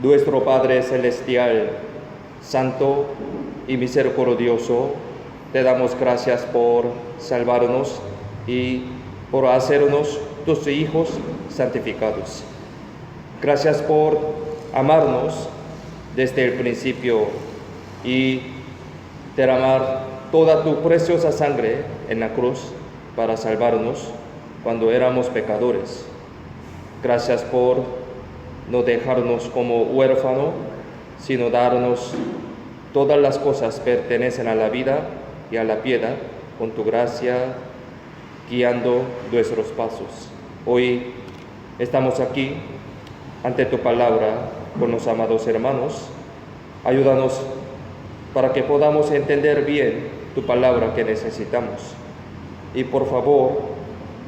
Nuestro Padre Celestial, Santo y Misericordioso, te damos gracias por salvarnos y por hacernos tus hijos santificados. Gracias por amarnos desde el principio y derramar toda tu preciosa sangre en la cruz para salvarnos cuando éramos pecadores. Gracias por no dejarnos como huérfano, sino darnos todas las cosas que pertenecen a la vida y a la piedad, con tu gracia guiando nuestros pasos. Hoy estamos aquí ante tu palabra con los amados hermanos. Ayúdanos para que podamos entender bien tu palabra que necesitamos. Y por favor,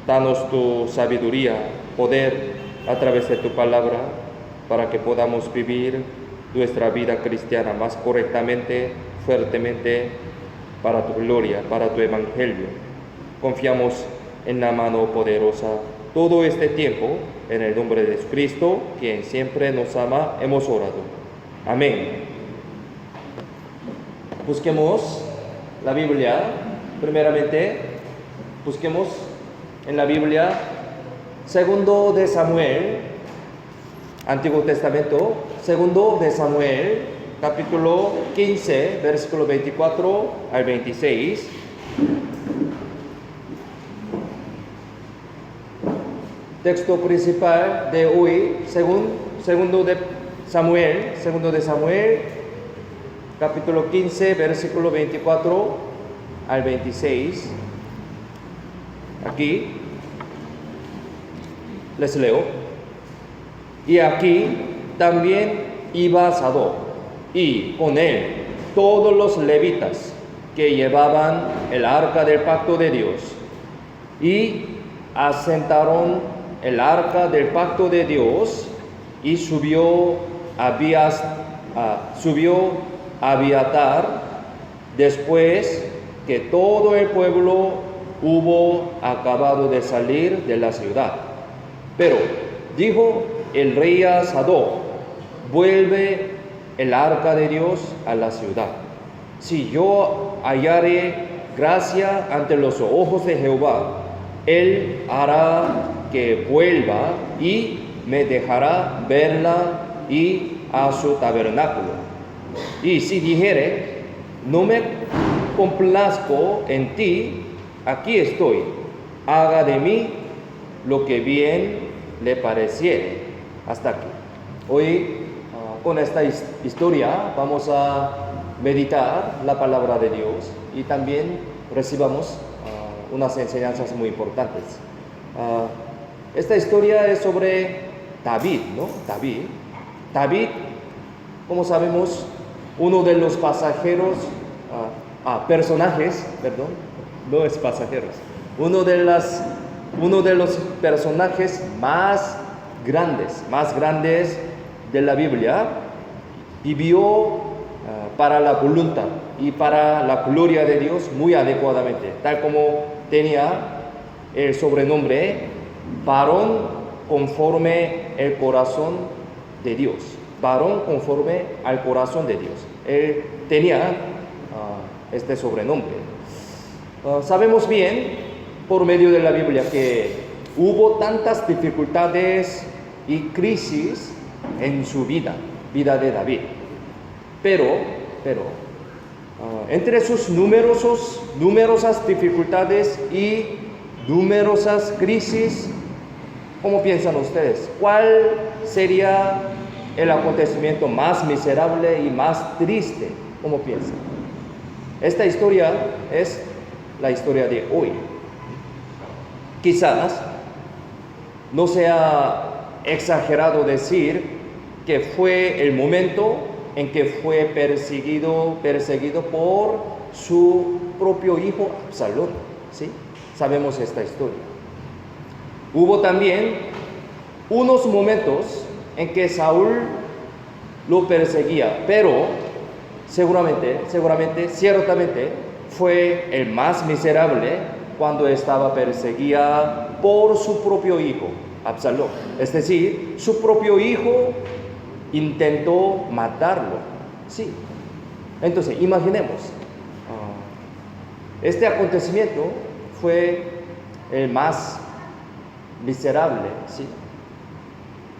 danos tu sabiduría, poder a través de tu palabra, para que podamos vivir nuestra vida cristiana más correctamente, fuertemente, para tu gloria, para tu evangelio. Confiamos en la mano poderosa todo este tiempo, en el nombre de Jesucristo, quien siempre nos ama, hemos orado. Amén. Busquemos la Biblia. Primeramente, busquemos en la Biblia Segundo de Samuel, Antiguo Testamento, Segundo de Samuel, capítulo 15, versículo 24 al 26. Texto principal de hoy, Segundo de Samuel, capítulo 15, versículo 24 al 26. Aquí les leo. Y aquí también iba Sadoc, y con él todos los levitas que llevaban el arca del pacto de Dios, y asentaron el arca del pacto de Dios, y subió Abiatar después que todo el pueblo hubo acabado de salir de la ciudad. Pero dijo el rey a Sadoc: vuelve el arca de Dios a la ciudad. Si yo hallare gracia ante los ojos de Jehová, él hará que vuelva y me dejará verla y a su tabernáculo. Y si dijere: no me complazco en ti, aquí estoy, haga de mí lo que bien le pareciere. Hasta aquí. Hoy, con esta historia, vamos a meditar la palabra de Dios y también recibamos unas enseñanzas muy importantes. Esta historia es sobre David, ¿no? David, como sabemos, uno de los personajes, no es pasajeros, uno de los personajes más grandes de la Biblia, vivió para la voluntad y para la gloria de Dios muy adecuadamente, tal como tenía el sobrenombre varón conforme el corazón de Dios. Varón conforme al corazón de Dios. Él tenía este sobrenombre. Sabemos bien por medio de la Biblia que hubo tantas dificultades y crisis en su vida de David. Pero entre sus numerosas dificultades y numerosas crisis, ¿cómo piensan ustedes? ¿Cuál sería el acontecimiento más miserable y más triste? ¿Cómo piensan? Esta historia es la historia de hoy. Quizás no sea exagerado decir que fue el momento en que fue perseguido por su propio hijo Absalón, ¿sí? Sabemos esta historia. Hubo también unos momentos en que Saúl lo perseguía, pero ciertamente fue el más miserable cuando estaba perseguida por su propio hijo, Absalón. Es decir, su propio hijo intentó matarlo. Sí. Entonces, imaginemos, este acontecimiento fue el más miserable, ¿sí?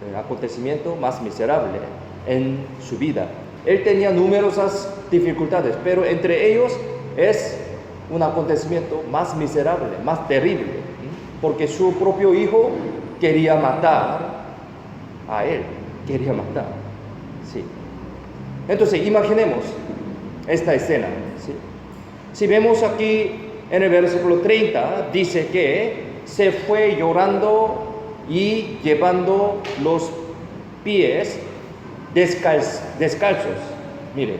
El acontecimiento más miserable en su vida. Él tenía numerosas dificultades, pero entre ellos es un acontecimiento más miserable, más terrible, ¿sí? Porque su propio hijo quería matar a él, quería matar, ¿sí? Entonces, imaginemos esta escena, ¿sí? Si vemos aquí en el versículo 30, dice que se fue llorando y llevando los pies descalzos. Miren,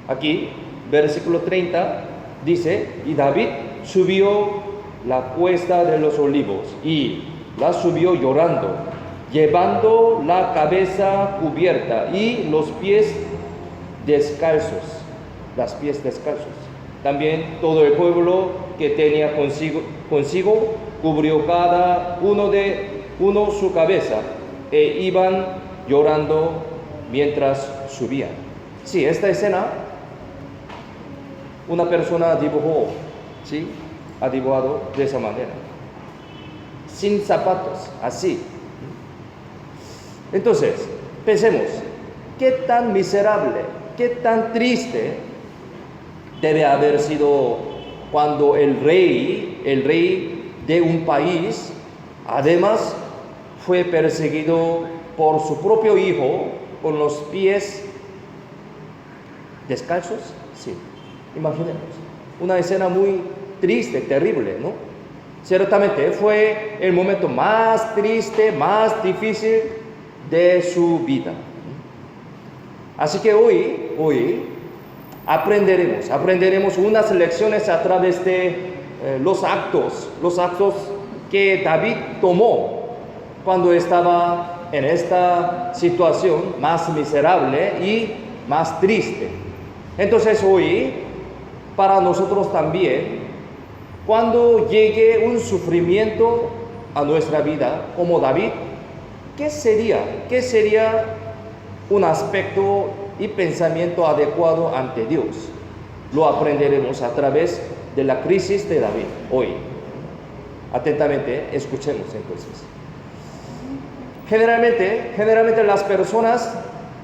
aquí, versículo 30, dice, y David subió la cuesta de los olivos y la subió llorando, llevando la cabeza cubierta y los pies descalzos, los pies descalzos. También todo el pueblo que tenía consigo cubrió cada uno su cabeza e iban llorando mientras subían. Sí, esta escena una persona dibujó, ¿sí? Ha dibujado de esa manera, sin zapatos, así. Entonces, pensemos, ¿qué tan miserable, qué tan triste debe haber sido cuando el rey de un país, además, fue perseguido por su propio hijo con los pies descalzos? Sí, imaginemos, una escena muy triste, terrible, ¿no? Ciertamente fue el momento más triste, más difícil de su vida. Así que hoy aprenderemos unas lecciones a través de los actos que David tomó cuando estaba en esta situación más miserable y más triste. Entonces hoy, para nosotros también, cuando llegue un sufrimiento a nuestra vida, como David, ¿qué sería un aspecto y pensamiento adecuado ante Dios? Lo aprenderemos a través de la crisis de David hoy. Atentamente, escuchemos entonces. Generalmente las personas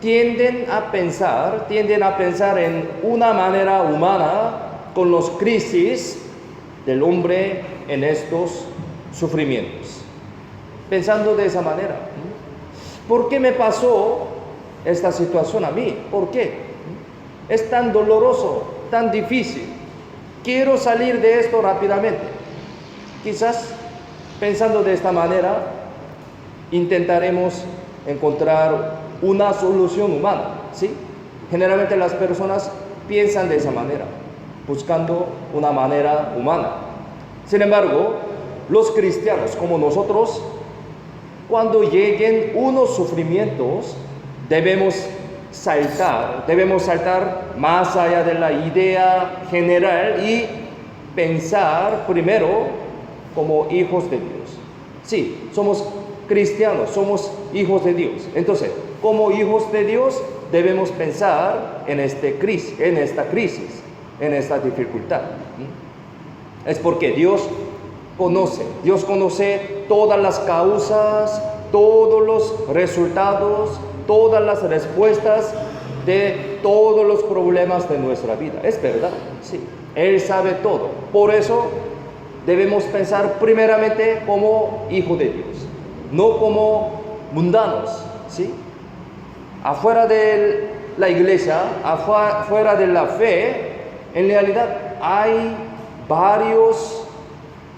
tienden a pensar en una manera humana con las crisis del hombre en estos sufrimientos. Pensando de esa manera, ¿por qué me pasó esta situación a mí? ¿Por qué? Es tan doloroso, tan difícil. Quiero salir de esto rápidamente. Quizás pensando de esta manera, intentaremos encontrar una solución humana, ¿sí? Generalmente las personas piensan de esa manera, buscando una manera humana. Sin embargo, los cristianos como nosotros, cuando lleguen unos sufrimientos, debemos saltar más allá de la idea general y pensar primero como hijos de Dios. Sí, somos cristianos, somos hijos de Dios. Entonces, como hijos de Dios, debemos pensar en esta crisis, en esta dificultad. Es porque Dios conoce todas las causas, todos los resultados, todas las respuestas de todos los problemas de nuestra vida. Es verdad, sí. Él sabe todo. Por eso debemos pensar primeramente como hijos de Dios, no como mundanos, ¿sí? Afuera de la iglesia, afuera de la fe, en realidad hay varias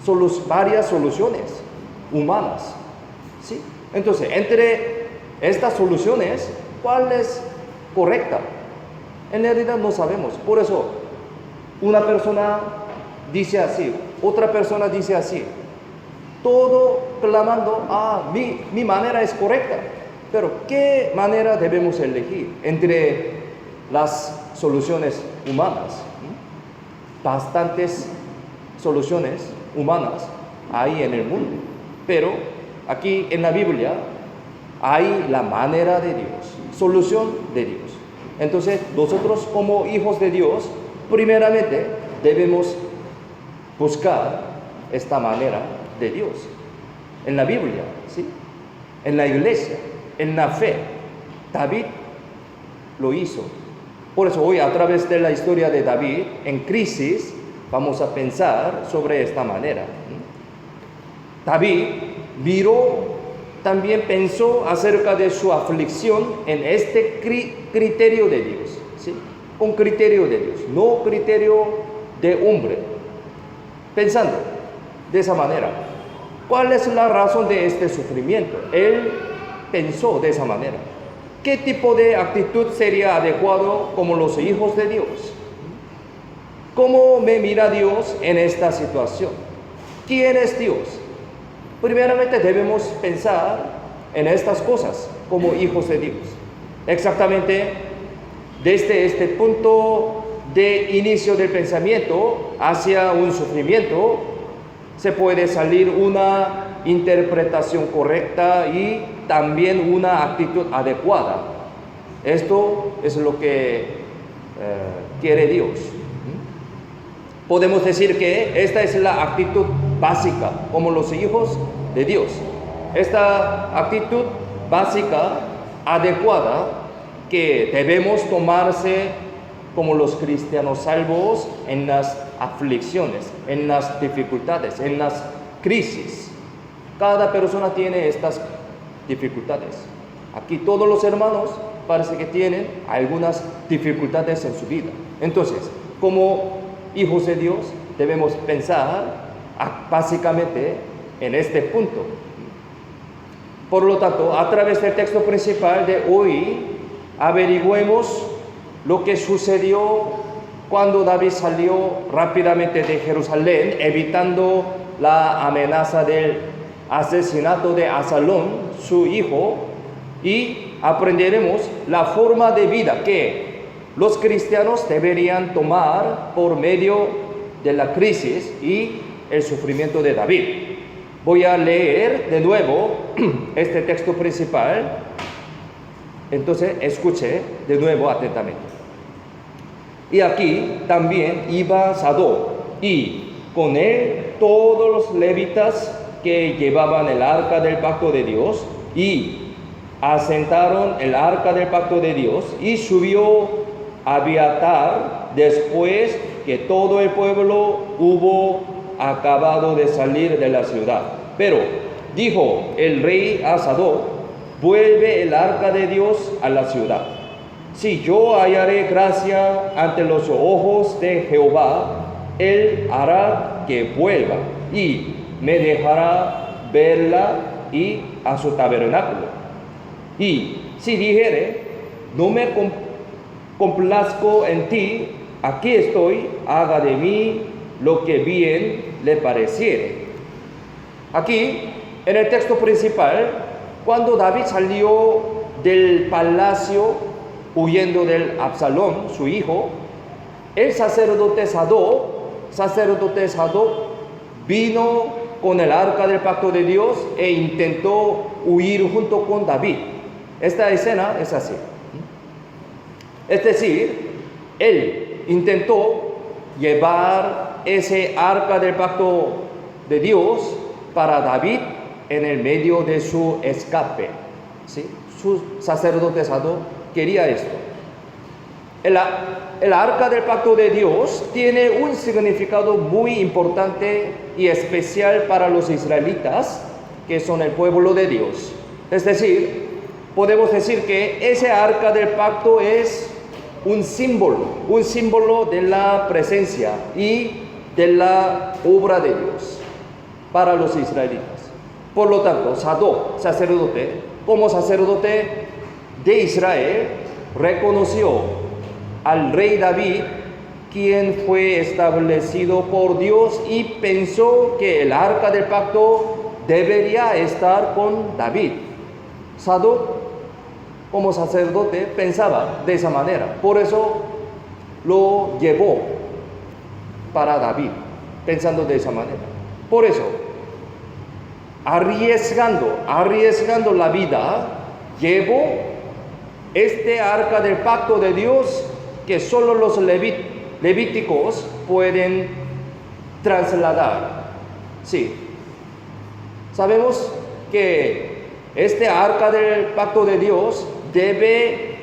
soluciones humanas, ¿sí? Entonces, entre estas soluciones, ¿cuál es correcta? En realidad no sabemos. Por eso, una persona dice así, otra persona dice así. Todo clamando, mi manera es correcta. Pero, ¿qué manera debemos elegir entre las soluciones humanas? Bastantes soluciones humanas hay en el mundo. Pero aquí en la Biblia hay la manera de Dios, solución de Dios. Entonces, nosotros como hijos de Dios, primeramente debemos buscar esta manera de Dios. En la Biblia, ¿sí? En la iglesia, en la fe. David lo hizo. Por eso hoy, a través de la historia de David, en crisis, vamos a pensar sobre esta manera. David también pensó acerca de su aflicción en este criterio de Dios, ¿sí? Un criterio de Dios, no criterio de hombre. Pensando de esa manera, ¿cuál es la razón de este sufrimiento? Él pensó de esa manera. ¿Qué tipo de actitud sería adecuado como los hijos de Dios? ¿Cómo me mira Dios en esta situación? ¿Quién es Dios? Primeramente debemos pensar en estas cosas como hijos de Dios. Exactamente desde este punto de inicio del pensamiento hacia un sufrimiento, se puede salir una interpretación correcta y también una actitud adecuada. Esto es lo que quiere Dios. Podemos decir que esta es la actitud básica como los hijos de Dios. Esta actitud básica, adecuada, que debemos tomarse como los cristianos salvos en las aflicciones, en las dificultades, en las crisis. Cada persona tiene estas dificultades. Aquí todos los hermanos parece que tienen algunas dificultades en su vida. Entonces, como hijos de Dios, debemos pensar básicamente en este punto. Por lo tanto, a través del texto principal de hoy, averigüemos lo que sucedió cuando David salió rápidamente de Jerusalén, evitando la amenaza del asesinato de Absalón, su hijo, y aprenderemos la forma de vida que los cristianos deberían tomar por medio de la crisis y el sufrimiento de David. Voy a leer de nuevo este texto principal. Entonces, escuche de nuevo atentamente. Y aquí también iba Sadoc, y con él todos los levitas que llevaban el arca del pacto de Dios, y asentaron el arca del pacto de Dios, y subió Abiatar después que todo el pueblo hubo acabado de salir de la ciudad. Pero dijo el rey a Sadoc: vuelve el arca de Dios a la ciudad. Si yo hallaré gracia ante los ojos de Jehová, él hará que vuelva y me dejará verla y a su tabernáculo. Y si dijere: no me complazco en ti, aquí estoy, haga de mí lo que bien le pareciere. Aquí, en el texto principal, cuando David salió del palacio huyendo del Absalón, su hijo, el sacerdote Sadoc vino con el arca del pacto de Dios e intentó huir junto con David. Esta escena es así. Es decir, él intentó llevar ese arca del pacto de Dios para David en el medio de su escape, ¿sí? Su sacerdote Sadoc quería esto. El arca del pacto de Dios tiene un significado muy importante y especial para los israelitas, que son el pueblo de Dios. Es decir, podemos decir que ese arca del pacto es un símbolo de la presencia y de la obra de Dios para los israelitas. Por lo tanto, Sadoc, como sacerdote de Israel, reconoció al rey David, quien fue establecido por Dios, y pensó que el arca del pacto debería estar con David. Sadoc, como sacerdote, pensaba de esa manera. Por eso lo llevó para David, pensando de esa manera. Por eso, arriesgando la vida, llevó este arca del pacto de Dios que solo los levíticos pueden trasladar. Sí, sabemos que este arca del pacto de Dios debe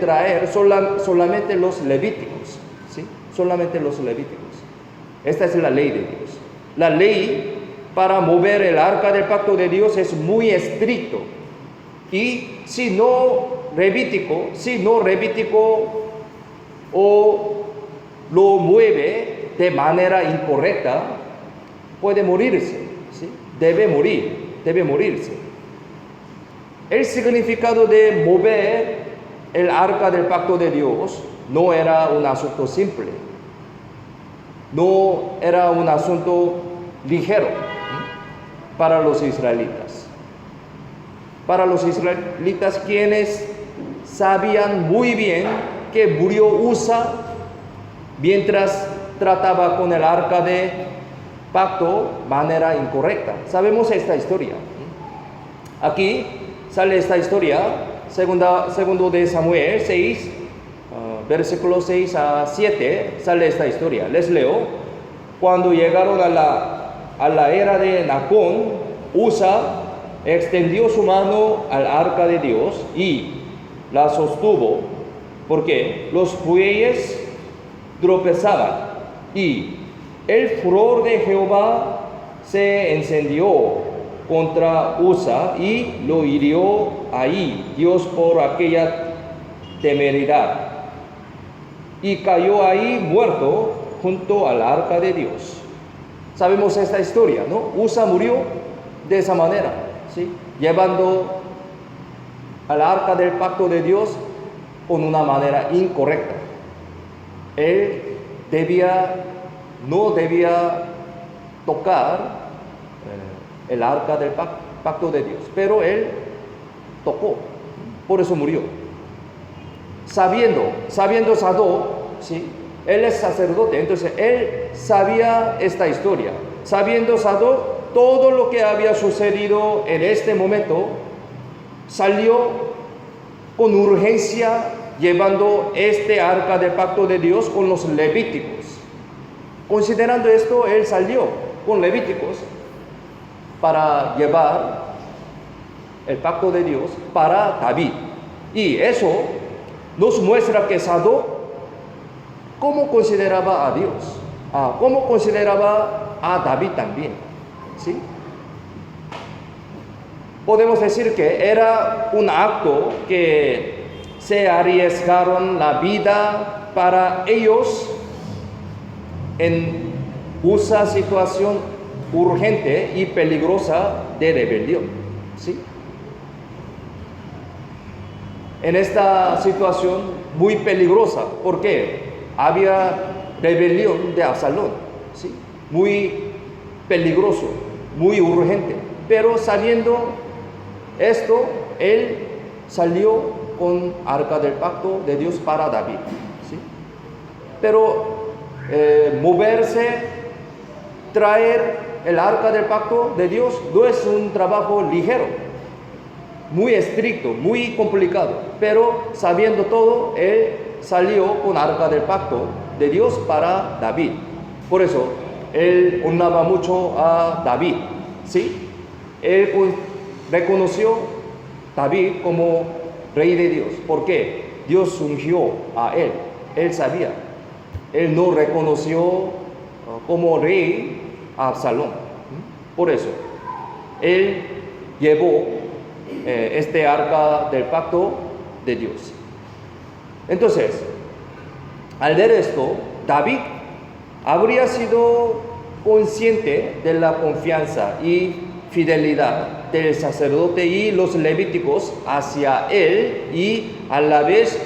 traer solamente los levíticos, ¿sí? Solamente los levíticos. Esta es la ley de Dios. La ley para mover el arca del pacto de Dios es muy estricto. Y si no levítico o lo mueve de manera incorrecta, puede morirse, ¿sí? Debe morirse. El significado de mover el arca del pacto de Dios no era un asunto simple, no era un asunto ligero para los israelitas. Para los israelitas, quienes sabían muy bien que murió Usa mientras trataba con el arca de pacto de manera incorrecta. Sabemos esta historia. Aquí sale esta historia, segundo de Samuel 6, versículos 6 a 7, sale esta historia. Les leo. Cuando llegaron a la era de Nacón, Usa extendió su mano al arca de Dios y la sostuvo, porque los bueyes tropezaban, y el furor de Jehová se encendió contra Usa y lo hirió ahí Dios por aquella temeridad, y cayó ahí muerto junto al arca de Dios. Sabemos esta historia, ¿no? Usa murió de esa manera, ¿sí? Llevando al arca del pacto de Dios con una manera incorrecta. Él no debía tocar el arca del pacto de Dios, pero él tocó, por eso murió. Sabiendo Sadoc, ¿sí? Él es sacerdote, entonces él sabía esta historia. Sabiendo Sadoc todo lo que había sucedido en este momento, salió con urgencia llevando este arca del pacto de Dios con los levíticos. Considerando esto, él salió con levíticos para llevar el pacto de Dios para David. Y eso nos muestra que Sadoc, ¿cómo consideraba a Dios? ¿Cómo consideraba a David también? ¿Sí? Podemos decir que era un acto que se arriesgaron la vida para ellos en una situación urgente y peligrosa de rebelión, ¿sí? En esta situación muy peligrosa, porque había rebelión de Absalón, ¿sí? Muy peligroso, muy urgente. Pero sabiendo esto, él salió con arca del pacto de Dios para David, ¿sí? Pero traer el arca del pacto de Dios no es un trabajo ligero, muy estricto, muy complicado. Pero sabiendo todo, él salió con arca del pacto de Dios para David. Por eso él honraba mucho a David, ¿sí? Él reconoció a David como rey de Dios, porque Dios ungió a él. Él sabía. Él no reconoció como rey a Absalón. Por eso él llevó este arca del pacto de Dios. Entonces, al ver esto, David habría sido consciente de la confianza y fidelidad del sacerdote y los levíticos hacia él, y a la vez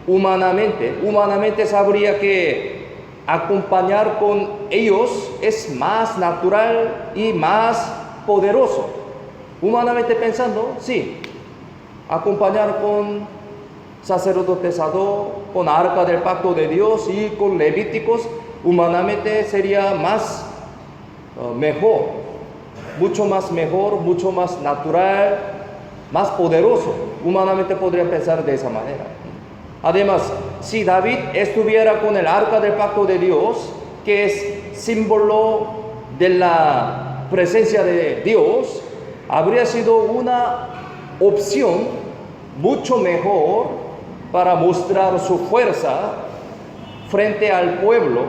humanamente sabría que acompañar con ellos es más natural y más poderoso. Humanamente pensando, sí, acompañar con sacerdote Sadoc, con arca del pacto de Dios y con levíticos, humanamente sería más mejor, mucho más natural más poderoso. Humanamente podría pensar de esa manera. Además, si David estuviera con el arca del pacto de Dios, que es símbolo de la presencia de Dios, habría sido una opción mucho mejor para mostrar su fuerza frente al pueblo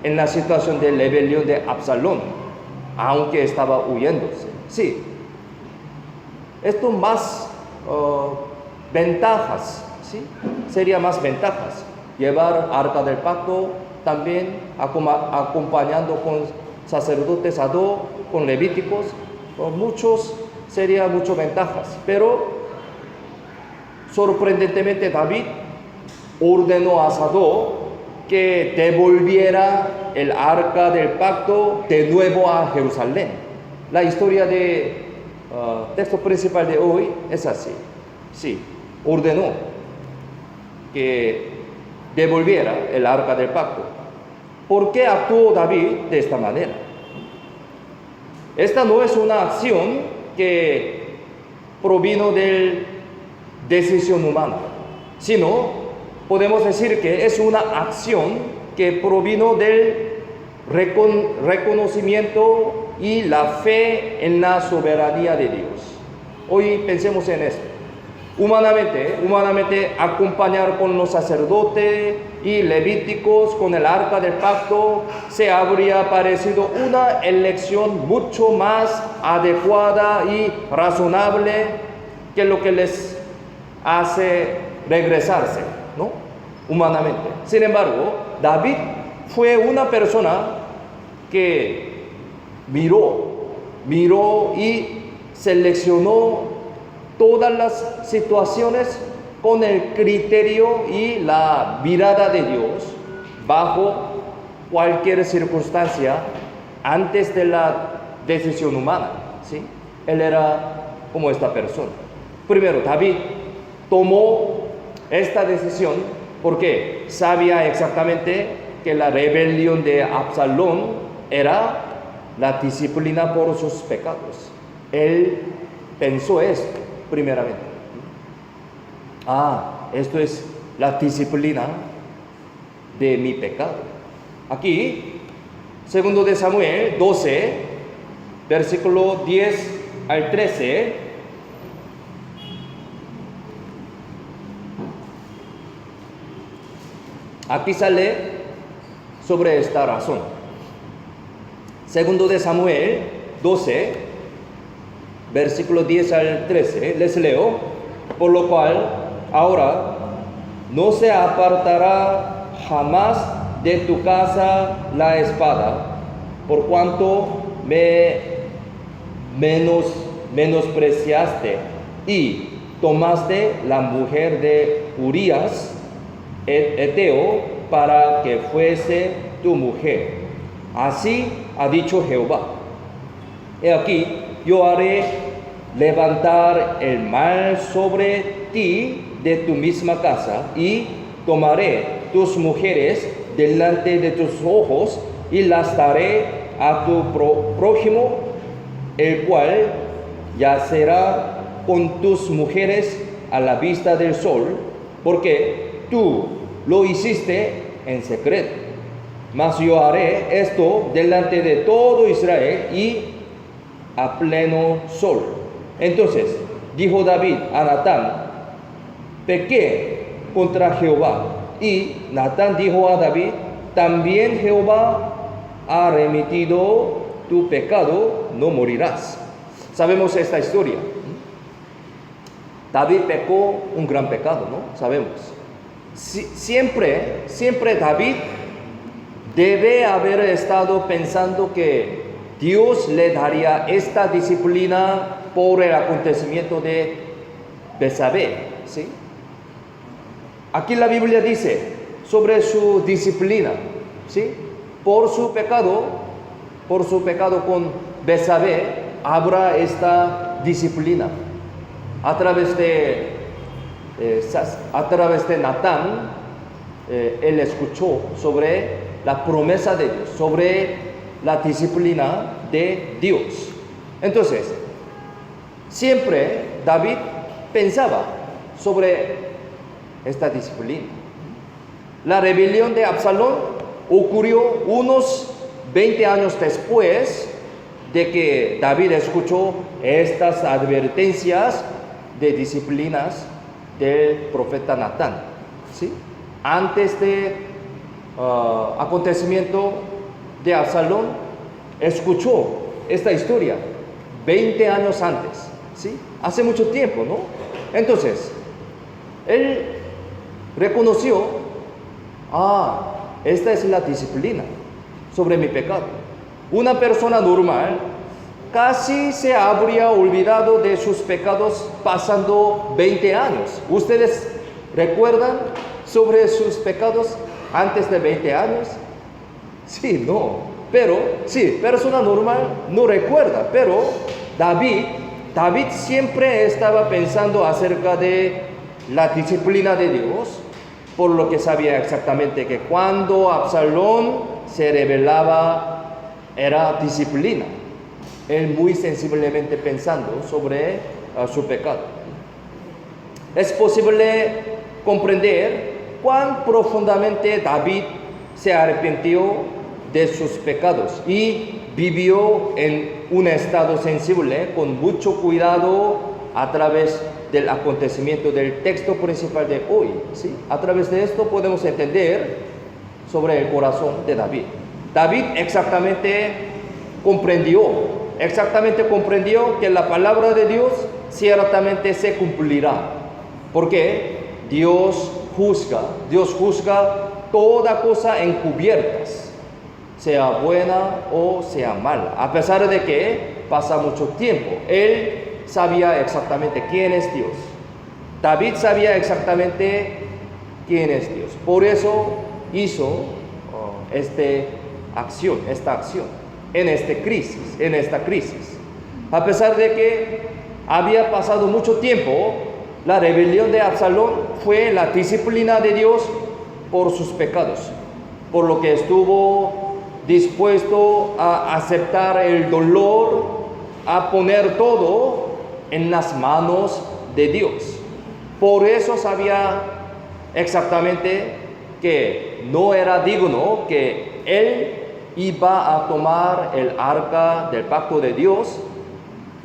en la situación de rebelión de Absalón, aunque estaba huyéndose. Sí, esto más ventajas, ¿sí? Sería más ventajas. Llevar arca del pacto también acompañando con sacerdotes ad hoc, con levíticos, sería mucho ventajas. Pero sorprendentemente David ordenó a Sadoc que devolviera el arca del pacto de nuevo a Jerusalén. La historia de texto principal de hoy es así. Sí, ordenó que devolviera el arca del pacto. ¿Por qué actuó David de esta manera? Esta no es una acción que provino de decisión humana, sino podemos decir que es una acción que provino del reconocimiento y la fe en la soberanía de Dios. Hoy pensemos en esto. Humanamente acompañar con los sacerdotes y levíticos con el arca del pacto se habría parecido una elección mucho más adecuada y razonable que lo que les hace regresarse, ¿no? Humanamente. Sin embargo, David fue una persona que miró y seleccionó todas las situaciones con el criterio y la mirada de Dios bajo cualquier circunstancia antes de la decisión humana, ¿sí? Él era como esta persona. Primero, David tomó esta decisión porque sabía exactamente que la rebelión de Absalón era la disciplina por sus pecados. Él pensó esto primeramente. Esto es la disciplina de mi pecado. Aquí, segundo de Samuel 12, versículo 10 al 13, aquí sale sobre esta razón. Segundo de Samuel 12, versículo 10 al 13, les leo: por lo cual ahora no se apartará jamás de tu casa la espada, por cuanto me menospreciaste y tomaste la mujer de Urías Eteo para que fuese tu mujer. Así ha dicho Jehová: he aquí, yo haré levantar el mal sobre ti de tu misma casa, y tomaré tus mujeres delante de tus ojos, y las daré a tu prójimo, el cual yacerá con tus mujeres a la vista del sol, porque tú lo hiciste en secreto. Mas yo haré esto delante de todo Israel y a pleno sol. Entonces dijo David a Natán: pequé contra Jehová. Y Natán dijo a David: también Jehová ha remitido tu pecado, no morirás. Sabemos esta historia. David pecó un gran pecado, ¿no? Sabemos. Siempre David debe haber estado pensando que Dios le daría esta disciplina por el acontecimiento de Betsabé, ¿sí? Aquí la Biblia dice sobre su disciplina, ¿sí? Por su pecado con Betsabé habrá esta disciplina. A través de Natán, él escuchó sobre la promesa de Dios, sobre la disciplina de Dios. Entonces, Siempre David pensaba sobre esta disciplina. La rebelión de Absalón ocurrió unos 20 años después de que David escuchó estas advertencias de disciplinas del profeta Natán, ¿sí? Antes de acontecimiento de Absalón, escuchó esta historia 20 años antes, ¿sí? Hace mucho tiempo, ¿no? Entonces, él reconoció, esta es la disciplina sobre mi pecado. Una persona normal casi se habría olvidado de sus pecados pasando 20 años. ¿Ustedes recuerdan sobre sus pecados antes de 20 años? Sí, no. Pero, sí, persona normal no recuerda. Pero David siempre estaba pensando acerca de la disciplina de Dios, por lo que sabía exactamente que cuando Absalón se rebelaba era disciplina. Él muy sensiblemente pensando sobre su pecado. Es posible comprender cuán profundamente David se arrepintió de sus pecados y vivió en un estado sensible con mucho cuidado a través del acontecimiento del texto principal de hoy, ¿sí? A través de esto podemos entender sobre el corazón de David. David exactamente comprendió que la palabra de Dios ciertamente se cumplirá, porque Dios juzga toda cosa encubiertas, sea buena o sea mala. A pesar de que pasa mucho tiempo, él sabía exactamente quién es Dios. David sabía exactamente quién es Dios. Por eso hizo esta acción en esta crisis. A pesar de que había pasado mucho tiempo, la rebelión de Absalón fue la disciplina de Dios por sus pecados, por lo que estuvo dispuesto a aceptar el dolor, a poner todo en las manos de Dios. Por eso sabía exactamente que no era digno, que él iba a tomar el arca del pacto de Dios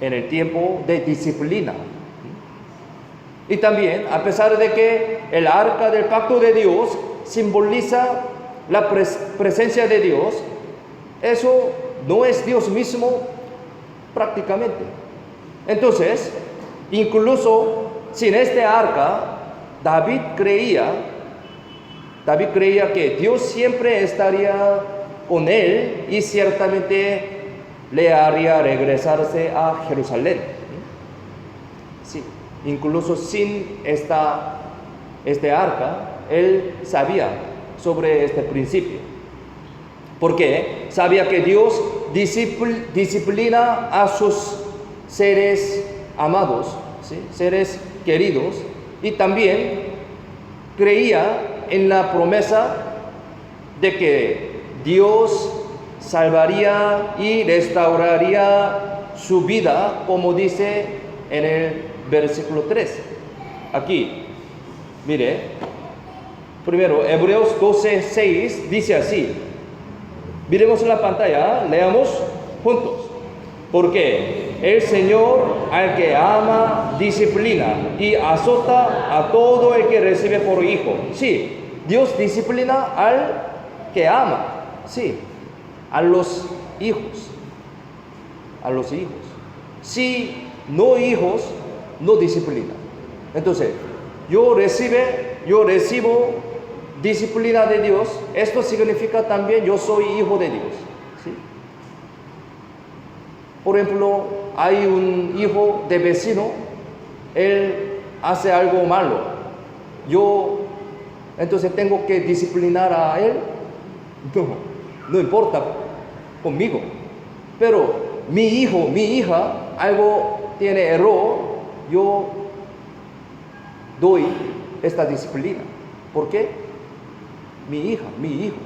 en el tiempo de disciplina. Y también, a pesar de que el arca del pacto de Dios simboliza la presencia de Dios, eso no es Dios mismo prácticamente. Entonces, incluso sin este arca, David creía que Dios siempre estaría con él y ciertamente le haría regresarse a Jerusalén. Sí, incluso sin este arca, él sabía sobre este principio, porque sabía que Dios disciplina a sus seres amados, ¿sí? Seres queridos, y también creía en la promesa de que Dios salvaría y restauraría su vida, como dice en el versículo 3. Aquí, mire, primero, Hebreos 12:6 dice así. Miremos en la pantalla, leamos juntos. Porque el Señor al que ama disciplina y azota a todo el que recibe por hijo. Sí, Dios disciplina al que ama. Sí, a los hijos. Si no hijos, no disciplina. Entonces, yo recibo disciplina de Dios. Esto significa también yo soy hijo de Dios. ¿Sí? Por ejemplo, hay un hijo de vecino, él hace algo malo. Yo entonces tengo que disciplinar a él. No importa conmigo. Pero mi hijo, mi hija, algo tiene error, yo doy esta disciplina. ¿Por qué? Mi hija, mi hijo,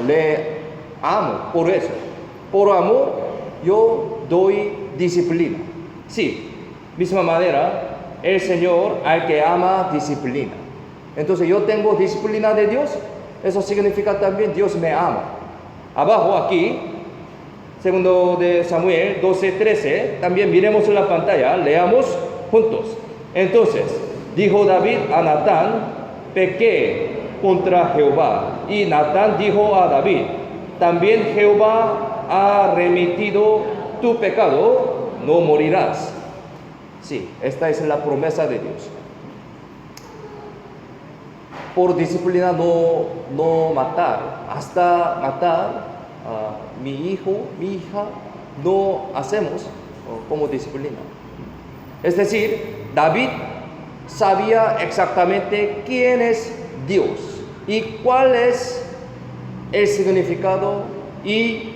le amo por eso. Por amor, yo doy disciplina. Sí, misma manera, el Señor al que ama disciplina. Entonces yo tengo disciplina de Dios, eso significa también Dios me ama. Abajo aquí, segundo de Samuel 12:13, también miremos en la pantalla, leamos juntos. Entonces, dijo David a Natán, pequé contra Jehová. Y Natán dijo a David, también Jehová ha remitido tu pecado, no morirás. Sí, esta es la promesa de Dios. Por disciplina no matar, hasta matar a mi hijo, mi hija, no hacemos como disciplina. Es decir, David sabía exactamente quién es Dios y cuál es el significado y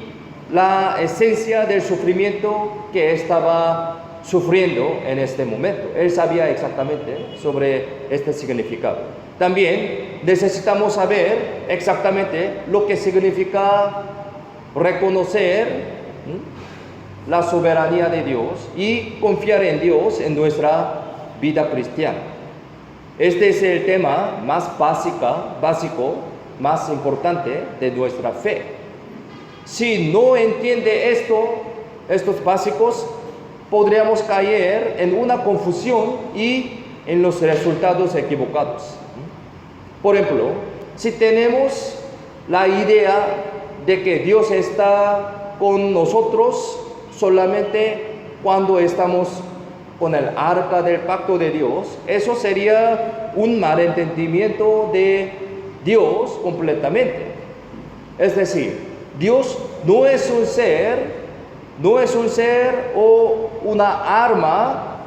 la esencia del sufrimiento que estaba sufriendo en este momento. Él sabía exactamente sobre este significado. También necesitamos saber exactamente lo que significa reconocer la soberanía de Dios y confiar en Dios en nuestra vida cristiana. Este es el tema más básico, más importante de nuestra fe. Si no entiende estos básicos, podríamos caer en una confusión y en los resultados equivocados. Por ejemplo, si tenemos la idea de que Dios está con nosotros solamente cuando estamos con el arca del pacto de Dios, eso sería un malentendimiento de Dios completamente. Es decir, Dios no es un ser o una arma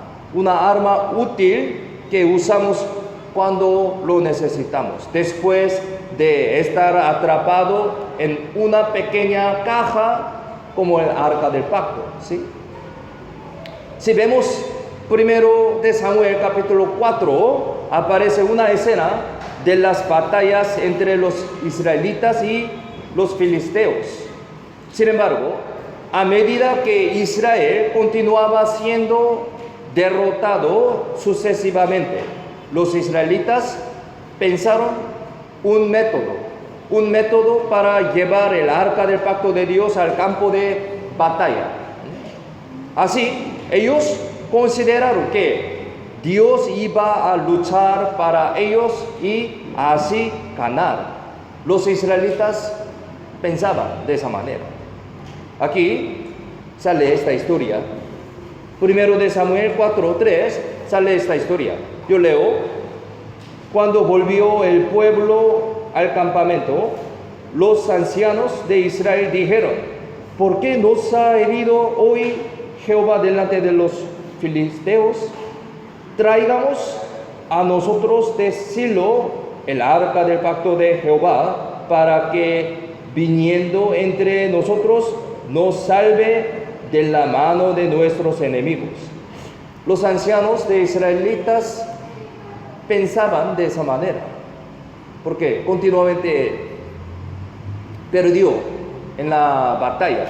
útil que usamos cuando lo necesitamos, después de estar atrapado en una pequeña caja como el arca del pacto, ¿sí? Si vemos primero de Samuel capítulo 4, aparece una escena de las batallas entre los israelitas y los filisteos. Sin embargo, a medida que Israel continuaba siendo derrotado sucesivamente, los israelitas pensaron un método para llevar el arca del pacto de Dios al campo de batalla. Así, ellos consideraron que Dios iba a luchar para ellos y así ganar. Los israelitas pensaban de esa manera. Aquí sale esta historia. Primero de Samuel 4:3 sale esta historia. Yo leo: cuando volvió el pueblo al campamento, los ancianos de Israel dijeron: ¿por qué nos ha herido hoy Jehová delante de los filisteos? Traigamos a nosotros de Silo el arca del pacto de Jehová, para que viniendo entre nosotros nos salve de la mano de nuestros enemigos. Los ancianos de israelitas pensaban de esa manera, porque continuamente perdió en la batalla,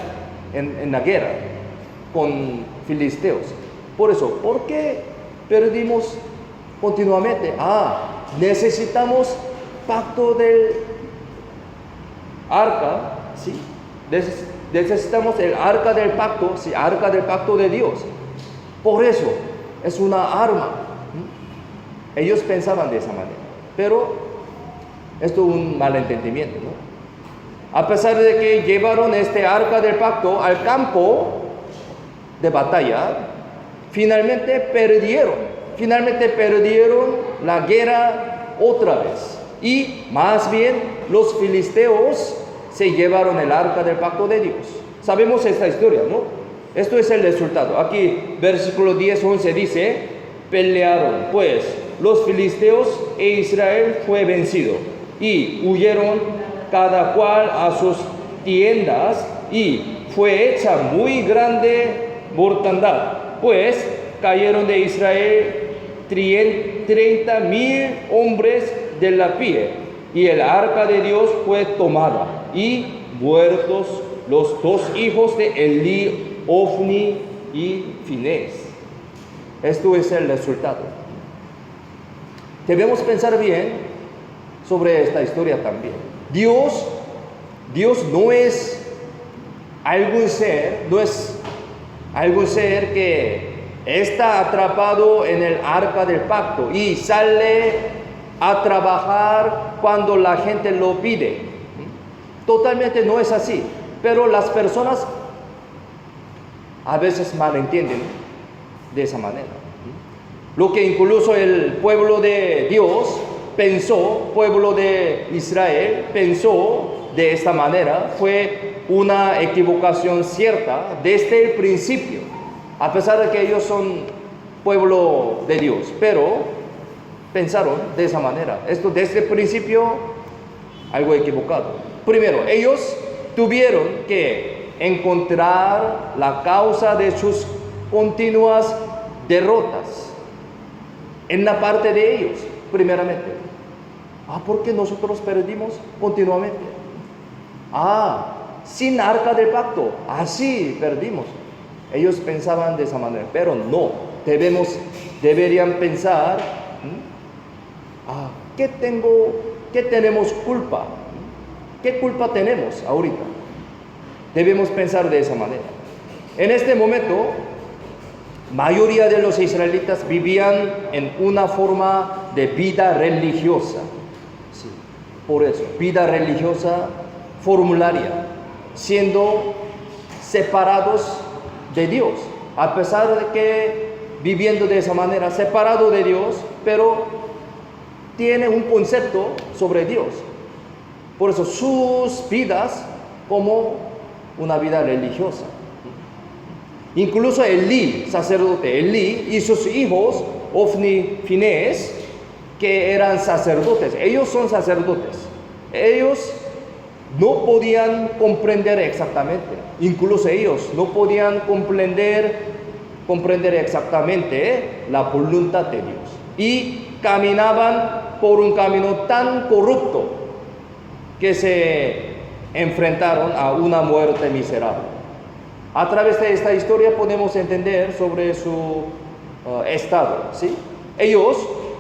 en la guerra con filisteos. Por eso, ¿por qué perdimos continuamente? Necesitamos pacto del arca, ¿sí? Necesitamos el arca del pacto, ¿sí? Arca del pacto de Dios. Por eso es una arma. Ellos pensaban de esa manera, pero esto es un malentendimiento, ¿no? A pesar de que llevaron este arca del pacto al campo de batalla, finalmente perdieron la guerra otra vez. Y más bien los filisteos se llevaron el arca del pacto de Dios. Sabemos esta historia, ¿no? Esto es el resultado. Aquí, versículo 10-11 dice: pelearon pues los filisteos e Israel fue vencido, y huyeron cada cual a sus tiendas, y fue hecha muy grande mortandad, pues cayeron de Israel 30,000 hombres de la pie, y el arca de Dios fue tomada, y muertos los dos hijos de Elí, Ofni y Finés. Esto es el resultado. Debemos pensar bien sobre esta historia también. Dios no es algún ser, que está atrapado en el arca del pacto y sale a trabajar cuando la gente lo pide. Totalmente no es así, pero las personas a veces malentienden de esa manera. Lo que incluso el pueblo de Dios pensó, pueblo de Israel pensó de esta manera, fue una equivocación cierta desde el principio, a pesar de que ellos son pueblo de Dios, pero pensaron de esa manera. Esto desde el principio, algo equivocado. Primero, ellos tuvieron que encontrar la causa de sus continuas derrotas en la parte de ellos, primeramente. ¿Por qué nosotros perdimos continuamente? Sin arca del pacto, así perdimos. Ellos pensaban de esa manera, pero no. Deberían pensar, ¿qué tenemos culpa? ¿Qué culpa tenemos ahorita? Debemos pensar de esa manera. En este momento, mayoría de los israelitas vivían en una forma de vida religiosa. Sí, por eso, vida religiosa formularia, siendo separados de Dios, a pesar de que viviendo de esa manera, separado de Dios, pero tiene un concepto sobre Dios. Por eso sus vidas como una vida religiosa. Incluso Elí, sacerdote, Elí y sus hijos, Ofni, Finés, que eran sacerdotes. Ellos son sacerdotes. Ellos no podían comprender exactamente. Incluso ellos no podían comprender exactamente la voluntad de Dios. Y caminaban por un camino tan corrupto que se enfrentaron a una muerte miserable. A través de esta historia podemos entender sobre su estado, ¿sí? Ellos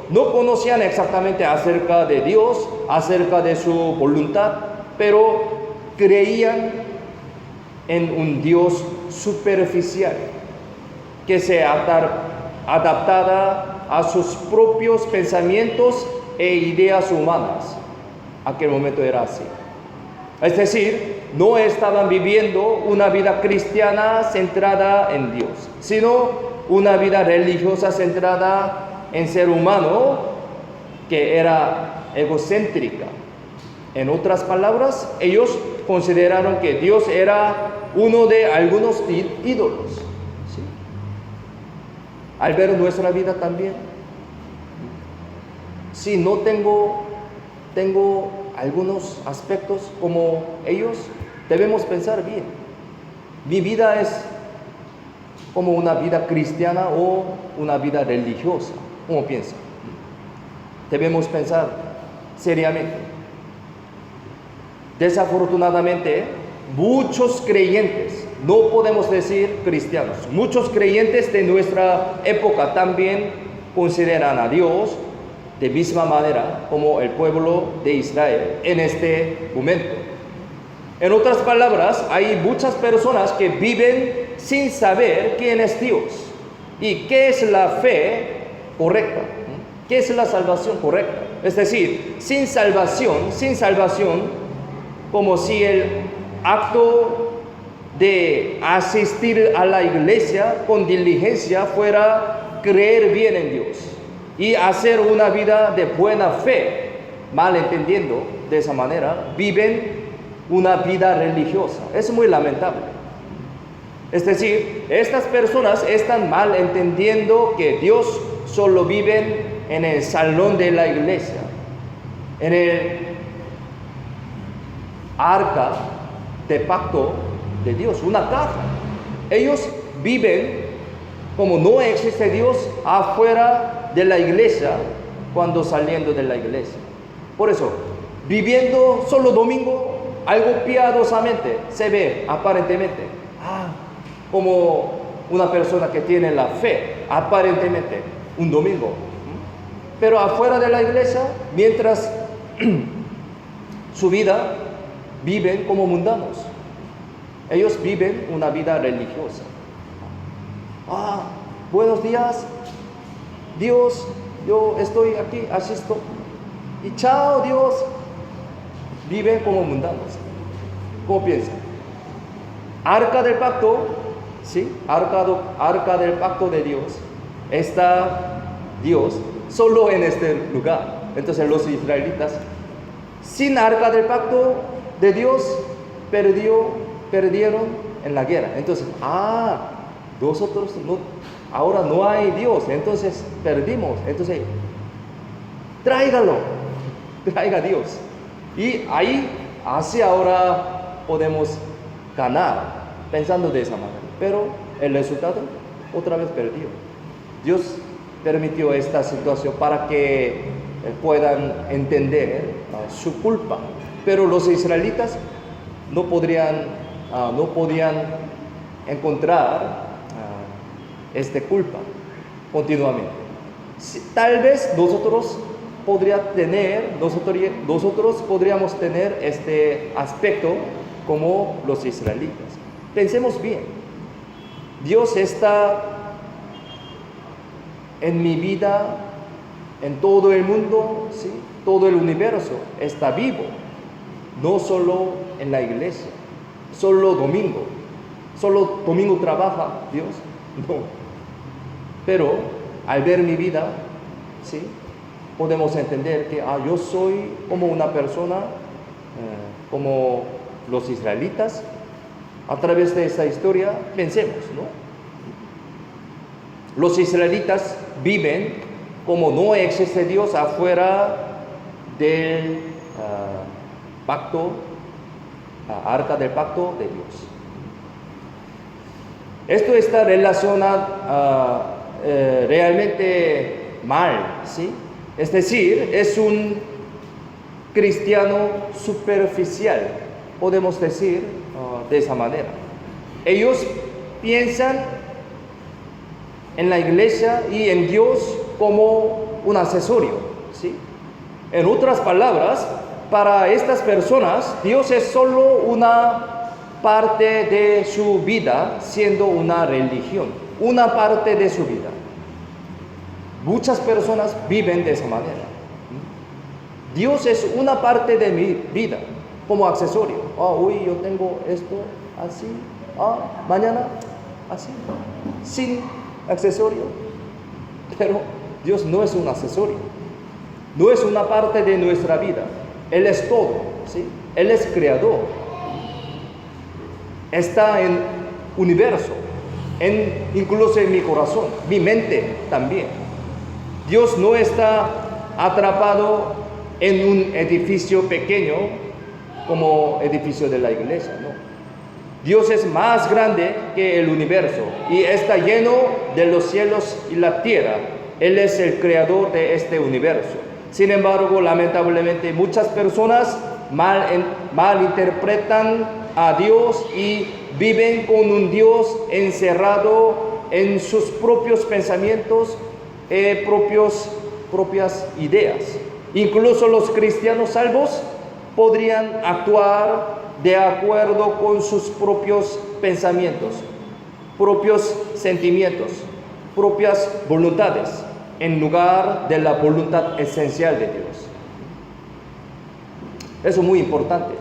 no conocían exactamente acerca de Dios, acerca de su voluntad, pero creían en un Dios superficial que se adaptaba a sus propios pensamientos e ideas humanas. Aquel momento era así. Es decir, no estaban viviendo una vida cristiana centrada en Dios, sino una vida religiosa centrada en ser humano, que era egocéntrica. En otras palabras, ellos consideraron que Dios era uno de algunos ídolos. ¿Sí? Al ver nuestra vida también, si no tengo algunos aspectos como ellos, debemos pensar bien. Mi vida es como una vida cristiana o una vida religiosa. ¿Cómo piensa? Debemos pensar seriamente. Desafortunadamente, muchos creyentes, no podemos decir cristianos, muchos creyentes de nuestra época también consideran a Dios de misma manera como el pueblo de Israel en este momento. En otras palabras, hay muchas personas que viven sin saber quién es Dios y qué es la fe correcta, qué es la salvación correcta. Es decir, sin salvación, como si el acto de asistir a la iglesia con diligencia fuera creer bien en Dios y hacer una vida de buena fe. Mal entendiendo de esa manera, viven una vida religiosa. Es muy lamentable. Es decir, estas personas están mal entendiendo que Dios solo vive en el salón de la iglesia, en el arca de pacto de Dios, una caja. Ellos viven como no existe Dios afuera de la iglesia cuando saliendo de la iglesia. Por eso, viviendo solo domingo, algo piadosamente se ve aparentemente como una persona que tiene la fe. aparentemente, un domingo. Pero afuera de la iglesia, mientras su vida, viven como mundanos. Ellos viven una vida religiosa. Buenos días, Dios, yo estoy aquí, asisto. Y chao, Dios. Viven como mundanos. ¿Cómo piensan? Arca del pacto, ¿sí? Arca del pacto de Dios. Está Dios solo en este lugar. Entonces los israelitas, sin arca del pacto de Dios, perdieron en la guerra. Entonces, nosotros ahora no hay Dios, entonces perdimos. Entonces, traiga a Dios. Y así ahora podemos ganar, pensando de esa manera. Pero el resultado, otra vez perdió. Dios permitió esta situación para que puedan entender su culpa. Pero los israelitas no podían encontrar esta culpa continuamente. Tal vez nosotros podríamos tener este aspecto como los israelitas. Pensemos bien. Dios está en mi vida, en todo el mundo, ¿sí? Todo el universo está vivo. No solo en la iglesia, solo domingo trabaja Dios. No. Pero al ver mi vida, ¿sí? Podemos entender que yo soy como una persona, como los israelitas. A través de esta historia, pensemos, ¿no? Los israelitas viven como no existe Dios afuera del arca del pacto de Dios. Esto está relacionado realmente mal, ¿sí? Es decir, es un cristiano superficial, podemos decir de esa manera. Ellos piensan en la iglesia y en Dios como un accesorio, ¿sí? En otras palabras, para estas personas, Dios es solo una parte de su vida, siendo una religión, una parte de su vida. Muchas personas viven de esa manera. Dios es una parte de mi vida, como accesorio. Hoy yo tengo esto así, mañana así, sin accesorio. Pero Dios no es un accesorio, no es una parte de nuestra vida. Él es todo, ¿sí? Él es creador. Está en universo, incluso en mi corazón, mi mente también. Dios no está atrapado en un edificio pequeño como edificio de la iglesia, no. Dios es más grande que el universo y está lleno de los cielos y la tierra. Él es el creador de este universo. Sin embargo, lamentablemente muchas personas malinterpretan a Dios y viven con un Dios encerrado en sus propios pensamientos, propias ideas. Incluso los cristianos salvos podrían actuar de acuerdo con sus propios pensamientos, propios sentimientos, propias voluntades, en lugar de la voluntad esencial de Dios. Eso es muy importante,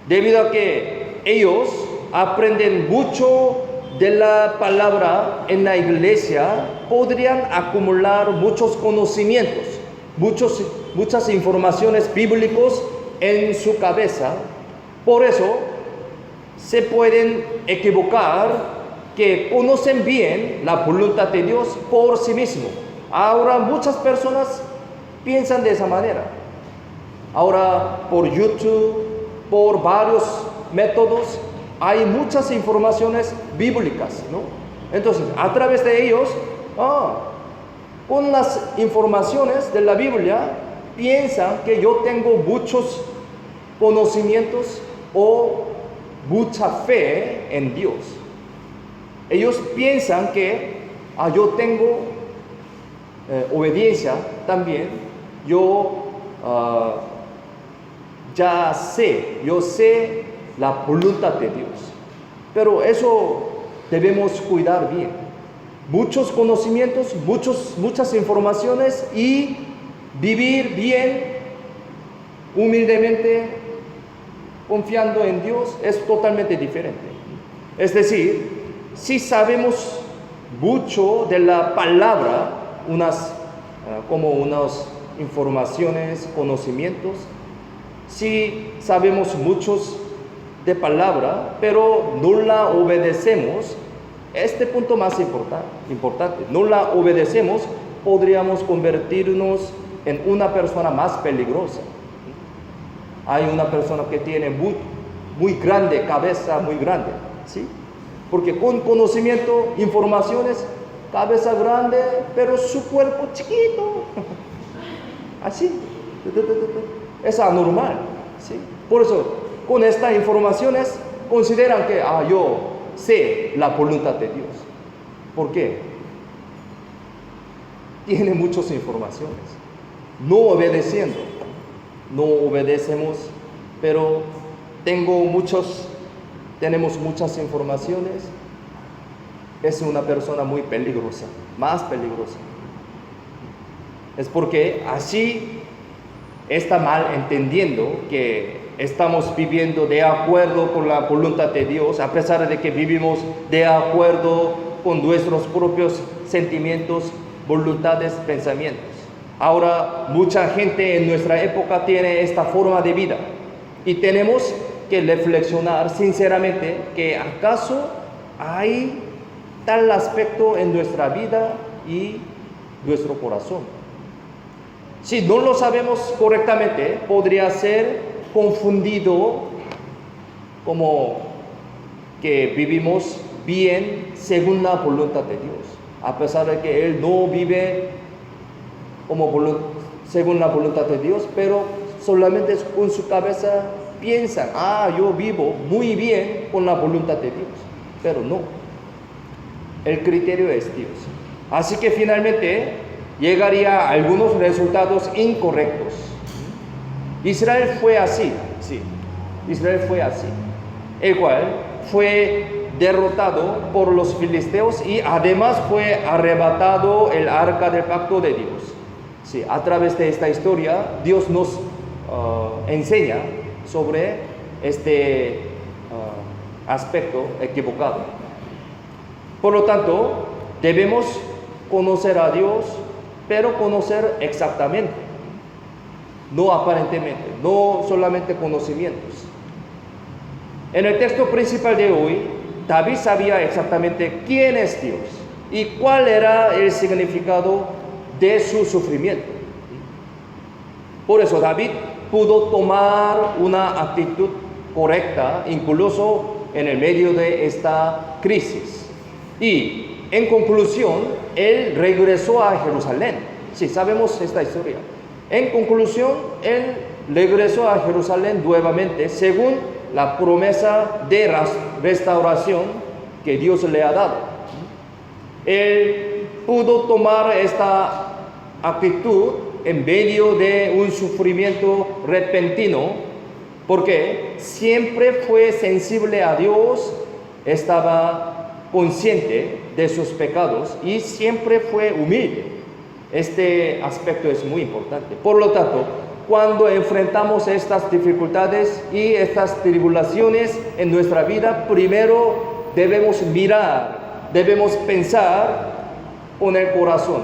debido a que ellos aprenden mucho de la palabra en la iglesia, podrían acumular muchos conocimientos, muchas informaciones bíblicas en su cabeza. Por eso se pueden equivocar que conocen bien la voluntad de Dios por sí mismos. Ahora muchas personas piensan de esa manera. Ahora por YouTube, por varios métodos, hay muchas informaciones bíblicas, ¿no? Entonces, a través de ellos, con las informaciones de la Biblia, piensan que yo tengo muchos conocimientos o mucha fe en Dios. Ellos piensan que yo tengo obediencia también, yo ya sé, yo sé la voluntad de Dios. Pero eso debemos cuidar bien. Muchos conocimientos, muchas informaciones y vivir bien, humildemente, confiando en Dios es totalmente diferente. Es decir, si sabemos mucho de la palabra, como unas informaciones, conocimientos, si sabemos muchos de palabra, pero no la obedecemos, este punto más importante, no la obedecemos, podríamos convertirnos en una persona más peligrosa. Hay una persona que tiene muy grande cabeza, muy grande, ¿sí? Porque con conocimiento, informaciones, cabeza grande, pero su cuerpo chiquito, así, es anormal, ¿sí? Por eso, con estas informaciones, consideran que yo sé la voluntad de Dios. ¿Por qué? Tiene muchas informaciones. No obedecemos, pero tenemos muchas informaciones. Es una persona muy peligrosa, más peligrosa. Es porque así está mal entendiendo que estamos viviendo de acuerdo con la voluntad de Dios, a pesar de que vivimos de acuerdo con nuestros propios sentimientos, voluntades, pensamientos. Ahora, mucha gente en nuestra época tiene esta forma de vida y tenemos que reflexionar sinceramente que acaso hay tal aspecto en nuestra vida y nuestro corazón. Si no lo sabemos correctamente, podría ser confundido como que vivimos bien según la voluntad de Dios, a pesar de que Él no vive según la voluntad de Dios, pero solamente con su cabeza piensan, yo vivo muy bien con la voluntad de Dios, pero no, el criterio es Dios. Así que finalmente llegaría a algunos resultados incorrectos. Israel fue así, sí, Israel fue así, el cual fue derrotado por los filisteos y además fue arrebatado el arca del pacto de Dios. Sí, a través de esta historia, Dios nos enseña sobre este aspecto equivocado. Por lo tanto, debemos conocer a Dios, pero conocer exactamente, no aparentemente, no solamente conocimientos. En el texto principal de hoy, David sabía exactamente quién es Dios y cuál era el significado de su sufrimiento. Por eso David pudo tomar una actitud correcta, incluso en el medio de esta crisis. Y en conclusión, él regresó a Jerusalén. Sí, sabemos esta historia. En conclusión, él regresó a Jerusalén nuevamente, según la promesa de restauración que Dios le ha dado. Él pudo tomar esta actitud en medio de un sufrimiento repentino, porque siempre fue sensible a Dios, estaba consciente de sus pecados y siempre fue humilde. Este aspecto es muy importante. Por lo tanto, cuando enfrentamos estas dificultades y estas tribulaciones en nuestra vida, primero debemos mirar, debemos pensar con el corazón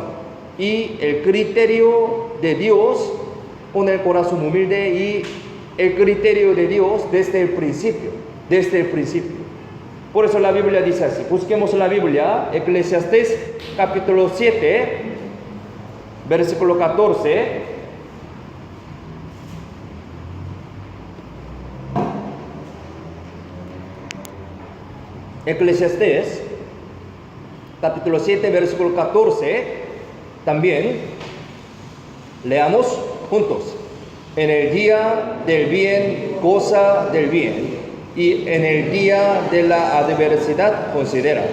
y el criterio de Dios con el corazón humilde y el criterio de Dios desde el principio. Por eso la Biblia dice así. Busquemos la Biblia, Eclesiastés capítulo 7, versículo 14. Eclesiastés capítulo 7, versículo 14. También leamos juntos. En el día del bien, goza del bien, y en el día de la adversidad, considera.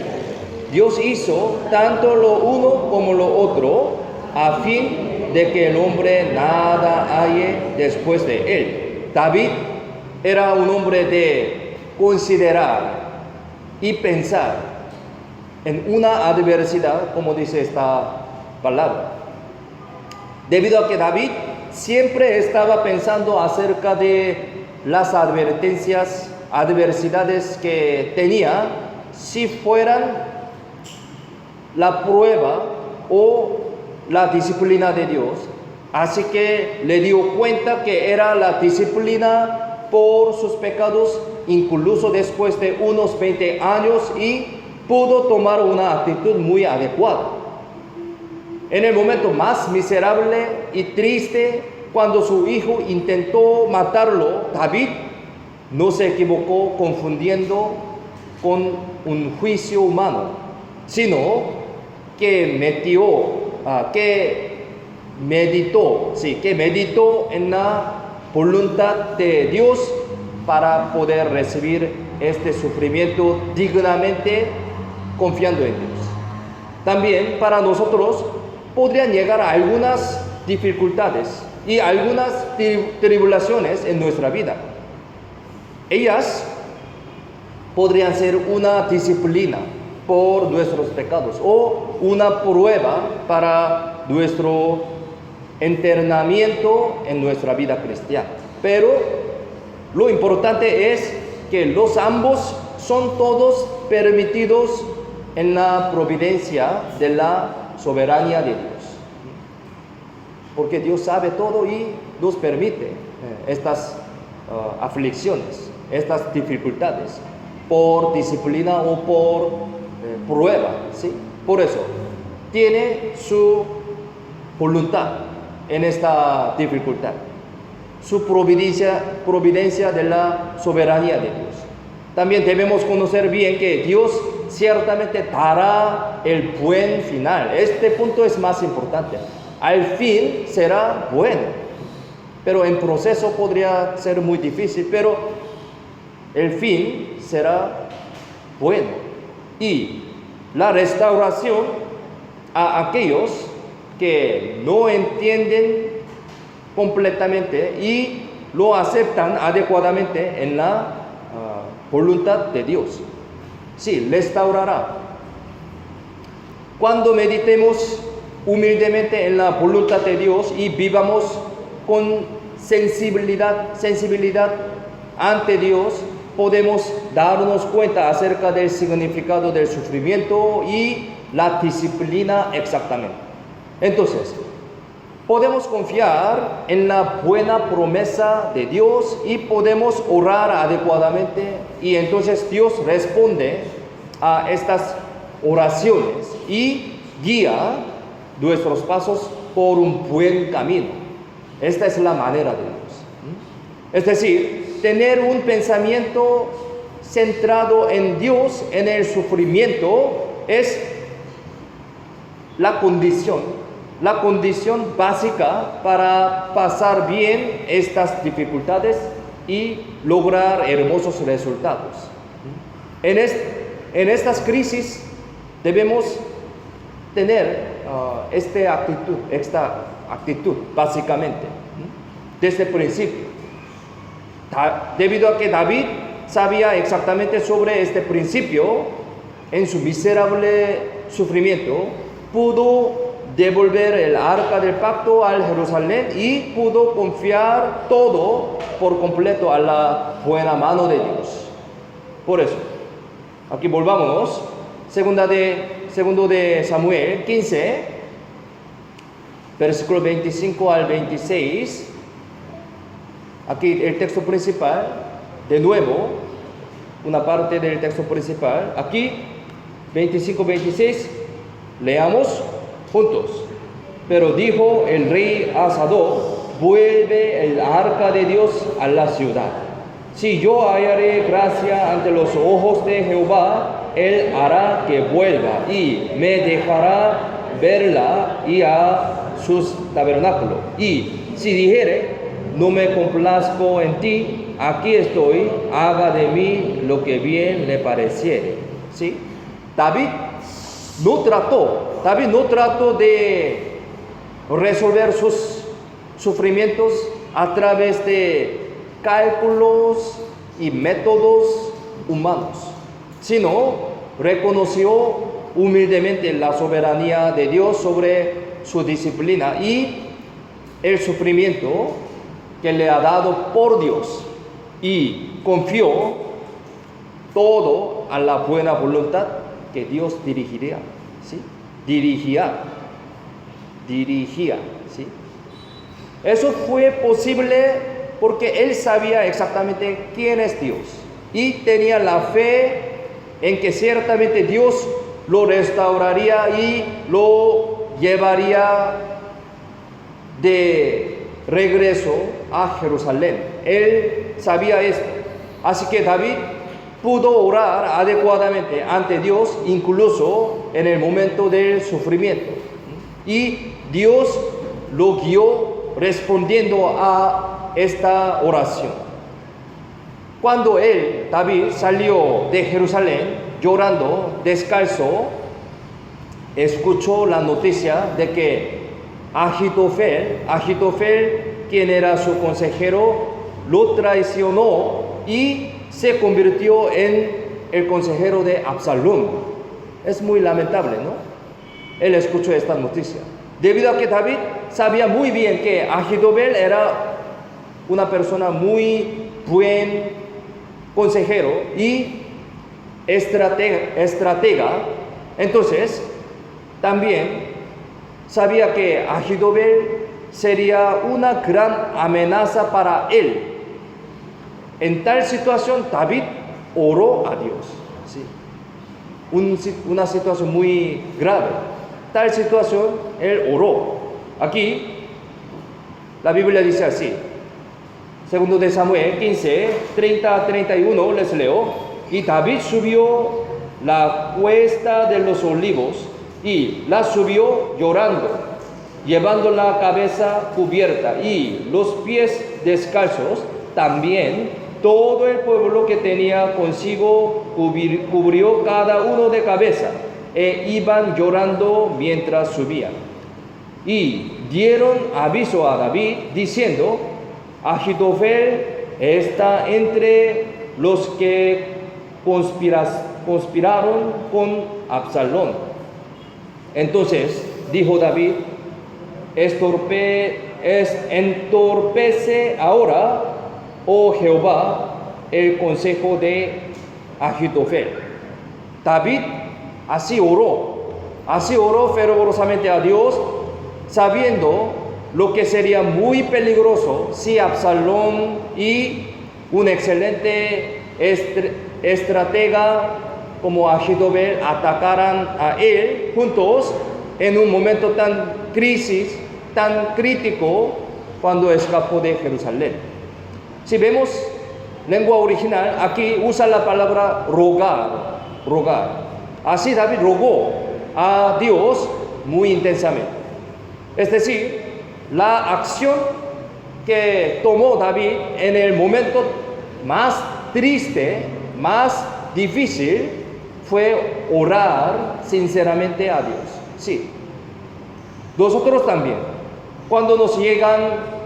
Dios hizo tanto lo uno como lo otro, a fin de que el hombre nada halle después de él. David era un hombre de considerar y pensar en una adversidad, como dice esta palabra. Debido a que David siempre estaba pensando acerca de las adversidades que tenía, si fueran la prueba o la disciplina de Dios. Así que le dio cuenta que era la disciplina por sus pecados, incluso después de unos 20 años, y pudo tomar una actitud muy adecuada. En el momento más miserable y triste, cuando su hijo intentó matarlo, David no se equivocó confundiendo con un juicio humano, sino que meditó en la voluntad de Dios para poder recibir este sufrimiento dignamente, confiando en Dios. También para nosotros podrían llegar a algunas dificultades y algunas tribulaciones en nuestra vida. Ellas podrían ser una disciplina por nuestros pecados o una prueba para nuestro entrenamiento en nuestra vida cristiana. Pero lo importante es que los ambos son todos permitidos en la providencia de la soberanía de Dios. Porque Dios sabe todo y nos permite estas aflicciones, estas dificultades, por disciplina o por prueba, ¿sí? Por eso, tiene su voluntad en esta dificultad, su providencia de la soberanía de Dios. También debemos conocer bien que Dios ciertamente dará el buen final. Este punto es más importante. Al fin será bueno, pero en proceso podría ser muy difícil, pero el fin será bueno. Y la restauración a aquellos que no entienden completamente y lo aceptan adecuadamente en la voluntad de Dios. Sí, restaurará. Cuando meditemos humildemente en la voluntad de Dios y vivamos con sensibilidad ante Dios, podemos darnos cuenta acerca del significado del sufrimiento y la disciplina exactamente. Entonces, podemos confiar en la buena promesa de Dios y podemos orar adecuadamente, y entonces Dios responde a estas oraciones y guía nuestros pasos por un buen camino. Esta es la manera de Dios. Es decir, tener un pensamiento centrado en Dios en el sufrimiento es la condición básica para pasar bien estas dificultades y lograr hermosos resultados. En estas crisis debemos tener esta actitud básicamente desde el principio. Debido a que David sabía exactamente sobre este principio, en su miserable sufrimiento pudo devolver el arca del pacto al Jerusalén y pudo confiar todo por completo a la buena mano de Dios. Por eso, aquí volvámonos, segundo de Samuel 15, versículo 25 al 26. Aquí el texto principal, de nuevo, una parte del texto principal. Aquí, 25-26, leamos juntos. Pero dijo el rey a Sadoc: vuelve el arca de Dios a la ciudad. Si yo hallaré gracia ante los ojos de Jehová, él hará que vuelva y me dejará verla y a sus tabernáculos. Y si dijere: no me complazco en ti, aquí estoy, haga de mí lo que bien le pareciere. ¿Sí? David David no trató de resolver sus sufrimientos a través de cálculos y métodos humanos, sino reconoció humildemente la soberanía de Dios sobre su disciplina y el sufrimiento que le ha dado por Dios, y confió todo a la buena voluntad que Dios dirigiría, ¿sí? Dirigía, ¿sí? Eso fue posible porque él sabía exactamente quién es Dios y tenía la fe en que ciertamente Dios lo restauraría y lo llevaría de regreso a Jerusalén. Él sabía esto. Así que David pudo orar adecuadamente ante Dios, incluso en el momento del sufrimiento. Y Dios lo guió respondiendo a esta oración. Cuando David, salió de Jerusalén llorando, descalzo, escuchó la noticia de que Ahitofel, quien era su consejero, lo traicionó y se convirtió en el consejero de Absalón. Es muy lamentable, ¿no? Él escuchó esta noticia, debido a que David sabía muy bien que Ahitofel era una persona muy buen consejero y estratega. Entonces, también sabía que Ahitofel sería una gran amenaza para él. En tal situación, David oró a Dios, ¿sí? Una situación muy grave. Tal situación, él oró. Aquí, la Biblia dice así. Segundo de Samuel 15, 30 a 31, les leo. Y David subió la cuesta de los olivos y la subió llorando, llevando la cabeza cubierta y los pies descalzos. También todo el pueblo que tenía consigo cubrió cada uno de cabeza e iban llorando mientras subían. Y dieron aviso a David diciendo: Ahitofel está entre los que conspiraron con Absalón. Entonces dijo David: entorpece ahora, oh Jehová, el consejo de Ahitofel. David así oró fervorosamente a Dios, sabiendo lo que sería muy peligroso si Absalón y un excelente estratega como Ahitofel atacaran a él juntos en un momento tan crítico, cuando escapó de Jerusalén. Si vemos lengua original, aquí usa la palabra rogar. Así David rogó a Dios muy intensamente. Es decir, la acción que tomó David en el momento más triste, más difícil, fue orar sinceramente a Dios. Sí. Nosotros también, cuando nos llegan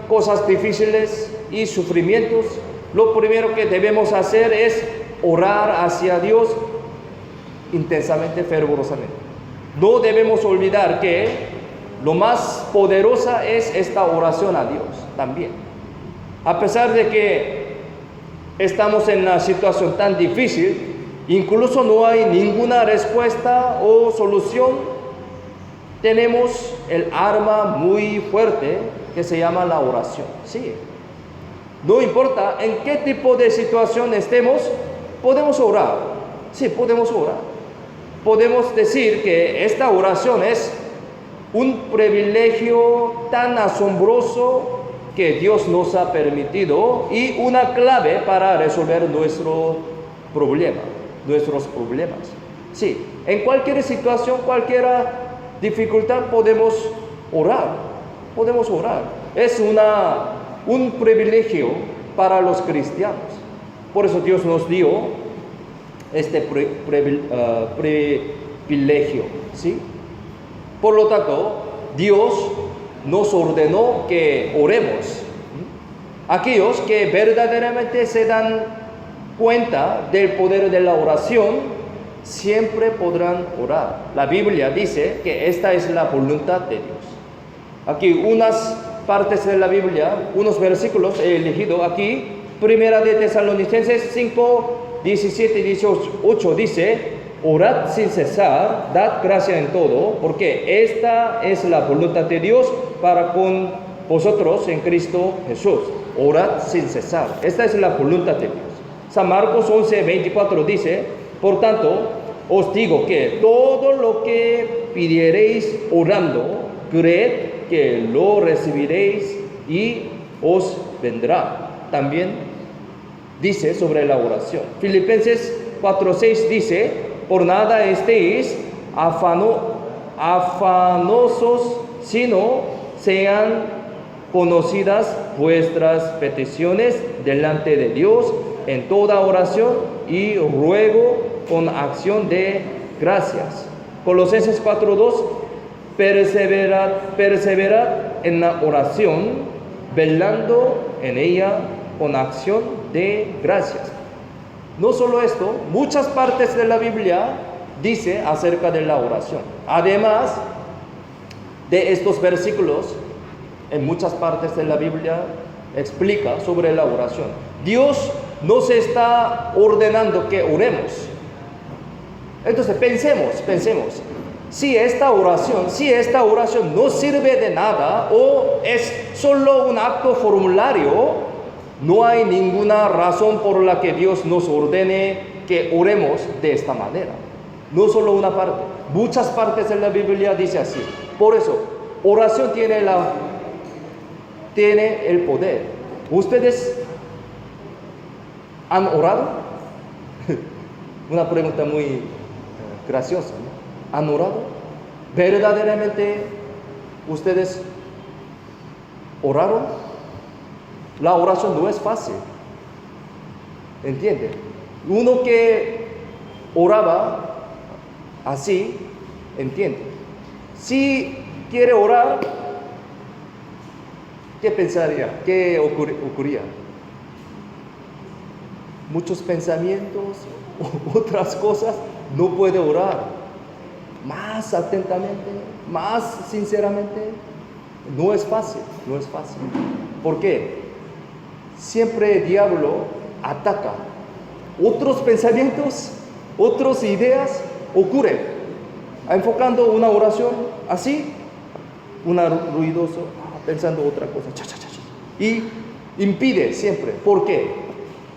cosas difíciles y sufrimientos, lo primero que debemos hacer es orar hacia Dios intensamente, fervorosamente. No debemos olvidar que lo más poderosa es esta oración a Dios también. A pesar de que estamos en una situación tan difícil, incluso no hay ninguna respuesta o solución, tenemos el arma muy fuerte que se llama la oración. Sí. No importa en qué tipo de situación estemos, podemos orar. Sí, podemos orar. Podemos decir que esta oración es un privilegio tan asombroso que Dios nos ha permitido y una clave para resolver nuestros problemas. Sí, en cualquier situación, cualquier dificultad podemos orar. Es un privilegio para los cristianos. Por eso Dios nos dio este privilegio. ¿sí? Por lo tanto, Dios nos ordenó que oremos. Aquellos que verdaderamente se dan cuenta del poder de la oración, siempre podrán orar. La Biblia dice que esta es la voluntad de Dios. Aquí unas partes de la Biblia, unos versículos he elegido aquí. Primera de Tesalonicenses 5, 17 y 18 dice: orad sin cesar, dad gracia en todo, porque esta es la voluntad de Dios para con vosotros en Cristo Jesús. Orad sin cesar. Esta es la voluntad de Dios. San Marcos 11, 24 dice: por tanto, os digo que todo lo que pidiereis orando, creed que lo recibiréis y os vendrá. También dice sobre la oración. Filipenses 4:6 dice: por nada estéis afanosos, sino sean conocidas vuestras peticiones delante de Dios en toda oración y ruego con acción de gracias. Colosenses 4:2: perseverad en la oración, velando en ella con acción de gracias. No solo esto, muchas partes de la Biblia dice acerca de la oración. Además de estos versículos, en muchas partes de la Biblia explica sobre la oración. Dios nos está ordenando que oremos. Entonces pensemos, si esta oración no sirve de nada o es solo un acto formulario, no hay ninguna razón por la que Dios nos ordene que oremos de esta manera. No solo una parte, muchas partes de la Biblia dice así. Por eso, oración tiene el poder. ¿Ustedes han orado? Una pregunta muy graciosa, ¿no? ¿Han orado? ¿Verdaderamente ustedes oraron? La oración no es fácil. ¿Entiende? Uno que oraba así, entiende. Si quiere orar, ¿qué pensaría? ¿Qué ocurría? Muchos pensamientos, otras cosas, no puede orar. Más atentamente, más sinceramente, no es fácil. ¿Por qué? Siempre el diablo ataca. Otros pensamientos, otras ideas ocurren. Enfocando una oración así, una ruidoso, pensando otra cosa, y impide siempre. ¿Por qué?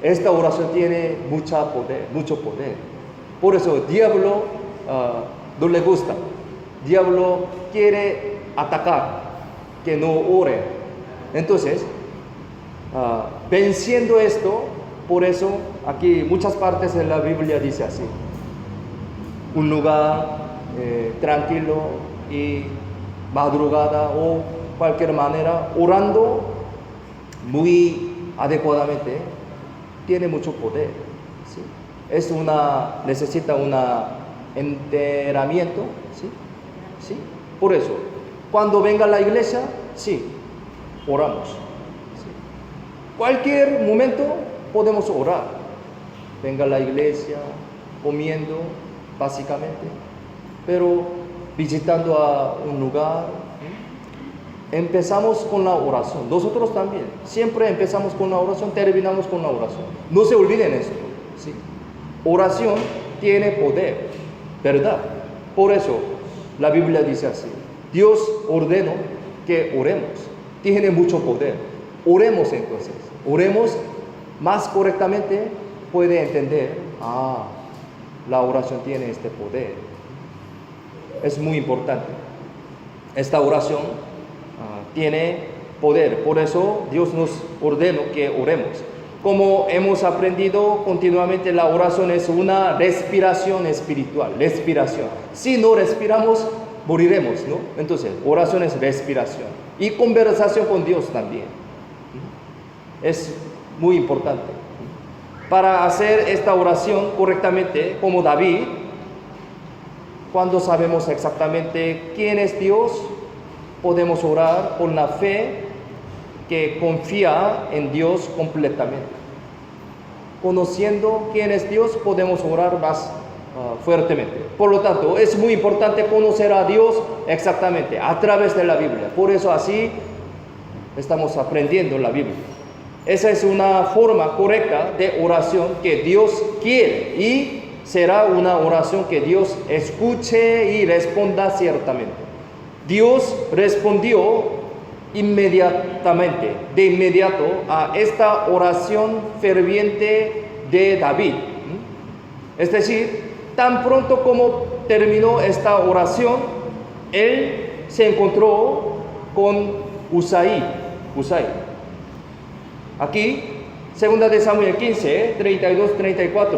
Esta oración tiene mucho poder. Por eso el diablo no le gusta. El diablo quiere atacar, que no ore. Entonces, venciendo esto, por eso aquí muchas partes de la Biblia dice así: un lugar tranquilo y madrugada o cualquier manera, orando muy adecuadamente, tiene mucho poder, ¿sí? Necesita un enteramiento, ¿sí? Por eso, cuando venga a la iglesia, sí, oramos. ¿Sí? Cualquier momento podemos orar. Venga a la iglesia, comiendo, básicamente, pero visitando a un lugar, empezamos con la oración. Nosotros también, siempre empezamos con la oración, terminamos con la oración. No se olviden esto, ¿sí? Oración tiene poder, ¿verdad? Por eso la Biblia dice así: Dios ordenó que oremos. Tiene mucho poder. Oremos entonces. Oremos más correctamente. Puede entender, la oración tiene este poder. Es muy importante. Esta oración tiene poder. Por eso Dios nos ordenó que oremos. Como hemos aprendido continuamente, la oración es una respiración espiritual. Respiración. Si no respiramos, moriremos, ¿no? Entonces, oración es respiración. Y conversación con Dios también. Es muy importante. Para hacer esta oración correctamente, como David, Cuando sabemos exactamente quién es Dios, podemos orar con la fe que confía en Dios completamente. Conociendo quién es Dios, podemos orar más fuertemente. Por lo tanto, es muy importante conocer a Dios exactamente a través de la Biblia. Por eso así estamos aprendiendo la Biblia. Esa es una forma correcta de oración que Dios quiere y será una oración que Dios escuche y responda ciertamente. Dios respondió inmediatamente, de inmediato, a esta oración ferviente de David. Es decir, tan pronto como terminó esta oración, él se encontró con Usai. Aquí, 2 de Samuel 15, 32-34,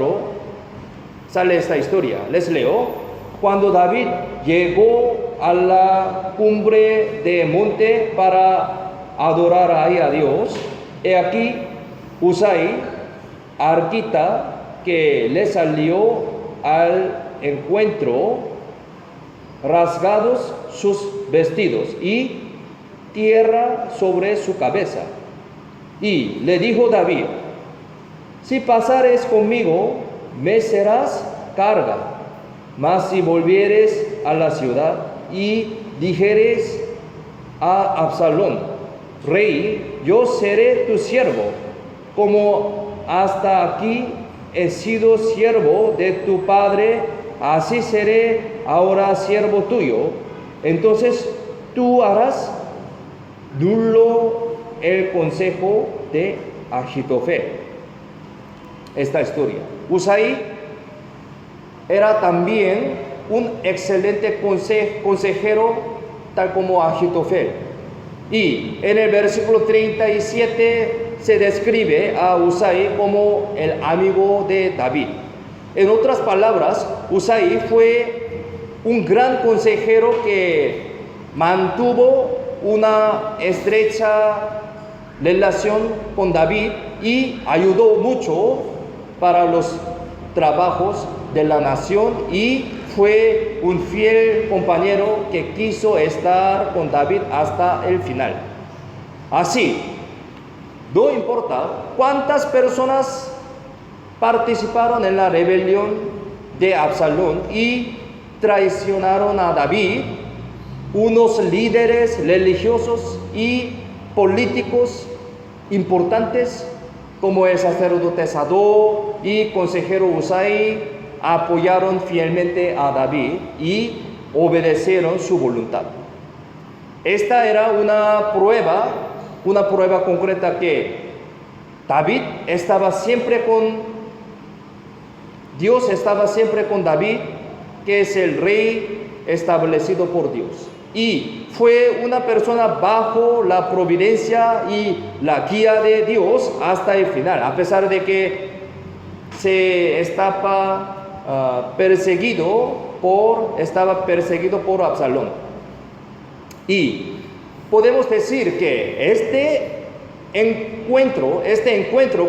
sale esta historia. Les leo. Cuando David llegó a la cumbre de monte para adorar ahí a Dios, he aquí Usai, arquita, que le salió al encuentro, rasgados sus vestidos y tierra sobre su cabeza. Y le dijo David: si pasares conmigo, me serás carga. Mas si volvieres a la ciudad y dijeres a Absalón: rey, yo seré tu siervo, como hasta aquí he sido siervo de tu padre, así seré ahora siervo tuyo. Entonces tú harás nulo el consejo de Ahitofel. Esta historia. Usai era también un excelente consejero, tal como Ahitofel. Y en el versículo 37 se describe a Usai como el amigo de David. En otras palabras, Usai fue un gran consejero que mantuvo una estrecha relación con David y ayudó mucho para los trabajos de la nación, y fue un fiel compañero que quiso estar con David hasta el final. Así, no importa cuántas personas participaron en la rebelión de Absalón y traicionaron a David, unos líderes religiosos y políticos importantes como el sacerdote Sadó y consejero Usai apoyaron fielmente a David y obedecieron su voluntad. Esta era una prueba concreta que David estaba siempre con Dios, estaba siempre con David, que es el rey establecido por Dios. Y fue una persona bajo la providencia y la guía de Dios hasta el final, a pesar de que se estaba perseguido por Absalón. Y podemos decir que este encuentro